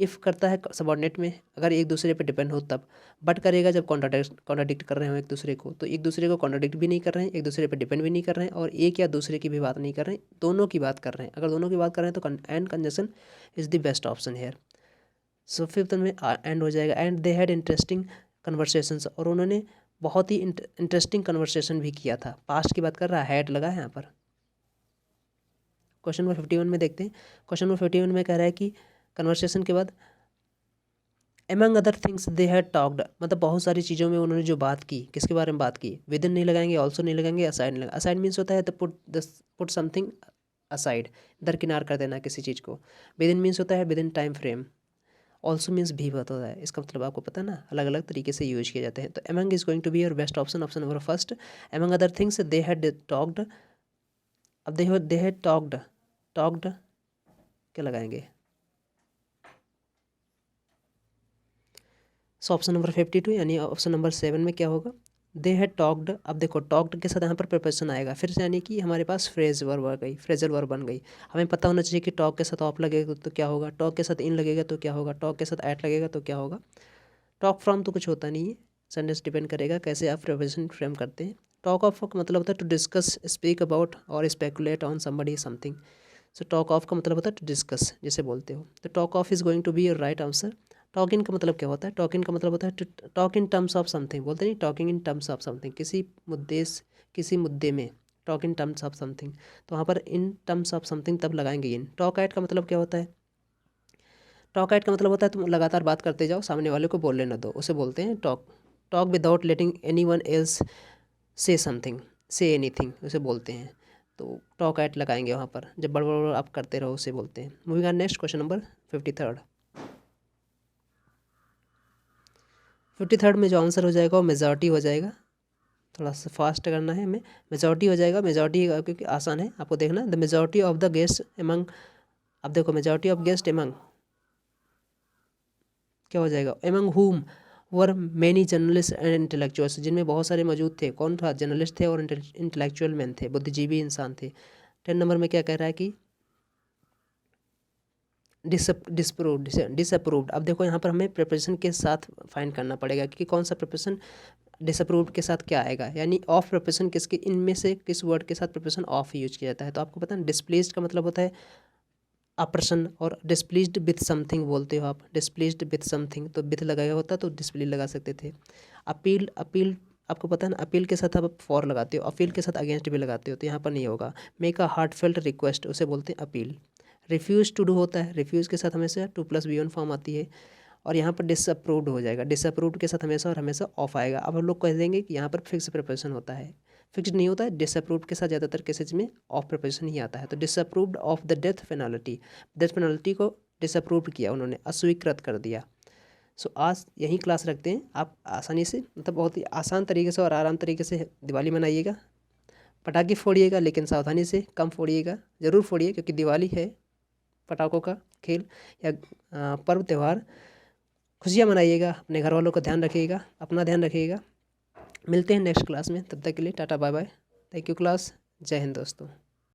इफ़ करता है सबऑर्डिनेट में अगर एक दूसरे पे डिपेंड हो तब, बट करेगा जब कॉन्ट्राडिक्ट कर रहे हो एक दूसरे को। तो एक दूसरे को कॉन्ट्राडिक्ट भी नहीं कर रहे हैं, एक दूसरे पे डिपेंड भी नहीं कर रहे हैं, और एक या दूसरे की भी बात नहीं कर रहे हैं, दोनों की बात कर रहे हैं। अगर दोनों की बात कर रहे हैं तो and conjunction is the best option here. So fifth में एंड हो जाएगा, and they had interesting conversations, और उन्होंने बहुत ही इंटरेस्टिंग कन्वर्सेशन भी किया था। पास्ट की बात कर रहा है, हैड लगा है यहाँ पर। क्वेश्चन नंबर 51 में देखते हैं। क्वेश्चन नंबर 51 में कह रहा है कि कन्वर्सेशन के बाद among other things they had talked, मतलब बहुत सारी चीज़ों में उन्होंने जो बात की, किसके बारे में बात की, विद इन नहीं लगाएंगे, ऑल्सो नहीं लगाएंगे, असाइड नहीं लगाएंगे। असाइड मीन्स होता है तो पुट समथिंग असाइड, दरकिनार कर देना किसी चीज़ को। विद इन मीन्स होता है with in time frame. Also means भी होता है, इसका मतलब आपको पता है ना, अलग अलग तरीके से यूज किए जाते हैं। तो among is going to be your best option, option number first. Among other things they had talked, अब दे हैड टॉक्ड, टॉक्ड क्या लगाएंगे, सो ऑप्शन नंबर 52 यानी ऑप्शन नंबर 7 में क्या होगा, दे हैड टॉक्ड। अब देखो टॉक्ड के साथ यहाँ पर प्रिपोजिशन आएगा फिर से, यानी कि हमारे पास फ्रेज वर्ब आ गई, फ्रेजल वर्ब बन गई। हमें पता होना चाहिए कि टॉक के साथ ऑफ लगेगा तो क्या होगा, टॉक के साथ इन लगेगा तो क्या होगा, टॉक के साथ एट लगेगा तो क्या होगा। टॉक फ्रॉम तो कुछ होता नहीं है, सेंटेंस डिपेंड करेगा कैसे आप प्रिपोजिशन फ्रेम करते हैं। टॉक ऑफ का मतलब होता है टू डिस्कस, स्पीक अबाउट और speculate on somebody something. So talk of का मतलब होता है टू डिस्कस, जिसे बोलते हो। तो talk of is going to be your right answer. Talk in का मतलब क्या होता है, टॉक इन का मतलब होता है to talk in terms of something, बोलते नहीं talking in terms of something, किसी मुद्दे में, talk in terms of something. तो वहाँ पर इन टर्म्स ऑफ समथिंग तब लगाएंगे इन। टॉक एट का मतलब क्या होता है, टॉक एट का मतलब होता है तुम लगातार बात करते जाओ, सामने वाले को बोलने ना दो, उसे बोलते हैं टॉक। टॉक विदाउट लेटिंग एनी वन एल्स से समथिंग, से एनीथिंग, उसे बोलते हैं। तो टॉक एट लगाएंगे वहाँ पर, जब बड़ आप करते रहो उसे बोलते हैं। Moving on next, question number 53। 53 में जो आंसर हो जाएगा वो मेजॉरिटी हो जाएगा। थोड़ा सा फास्ट करना है हमें, मेजॉरिटी हो जाएगा। मेजॉरिटी क्योंकि आसान है, आपको देखना, the majority of the guest among. अब देखो मेजॉरिटी ऑफ गेस्ट एमंग क्या हो जाएगा, एमंग हुम were many journalist and intellectuals, जिनमें बहुत सारे मौजूद थे। कौन था, जर्नलिस्ट थे और इंटेलेक्चुअल मैन थे, बुद्धिजीवी इंसान थे। 10 नंबर में क्या कह रहा है कि डिसअप्रूव्ड। अब देखो यहाँ पर हमें प्रिपोजिशन के साथ फाइंड करना पड़ेगा कि कौन सा प्रिपोजिशन डिसअप्रूव्ड के साथ क्या आएगा, यानी ऑफ प्रिपोजिशन किसके, इनमें से किस वर्ड के साथ प्रिपोजिशन ऑफ यूज किया जाता है। तो आपको पता है डिस्प्लेस्ड का मतलब होता है अप्रसन्न, और डिस्प्लीज्ड विथ समथिंग बोलते हो आप, डिस्प्लीज्ड विथ समथिंग, तो विथ लगाया होता तो डिस्प्ले लगा सकते थे। अपील आपको पता है ना, अपील के साथ आप फॉर लगाते हो, अपील के साथ अगेंस्ट भी लगाते हो, तो यहाँ पर नहीं होगा। मेक अ हार्टफेल्ट रिक्वेस्ट, उसे बोलते हैं अपील। रिफ्यूज़ टू डू होता है, रिफ्यूज़ के साथ हमेशा 2+B1 फॉर्म आती है। और यहाँ पर डिसअप्रूव्ड हो जाएगा, डिसअप्रूव्ड के साथ हमेशा और हमेशा ऑफ आएगा। अब हम लोग कह देंगे कि यहाँ पर फिक्स प्रिपोजिशन होता है, फिक्स नहीं होता है। डिसअप्रूव्ड के साथ ज़्यादातर केसेज में ऑफ प्रिपोजिशन ही आता है। तो disapproved of the death penalty, death penalty को डिसअप्रूव्ड किया उन्होंने, अस्वीकृत कर दिया। सो आज यही क्लास रखते हैं। आप आसानी से, मतलब बहुत ही आसान तरीके से और आराम तरीके से दिवाली मनाइएगा। पटाखे फोड़िएगा लेकिन सावधानी से, कम फोड़िएगा, ज़रूर फोड़िए क्योंकि दिवाली है पटाखों का खेल या पर्व त्यौहार। खुशियाँ मनाइएगा, अपने घर वालों का ध्यान रखिएगा, अपना ध्यान रखिएगा। मिलते हैं नेक्स्ट क्लास में, तब तक के लिए tata bye bye. Thank you class, जय हिंद दोस्तों।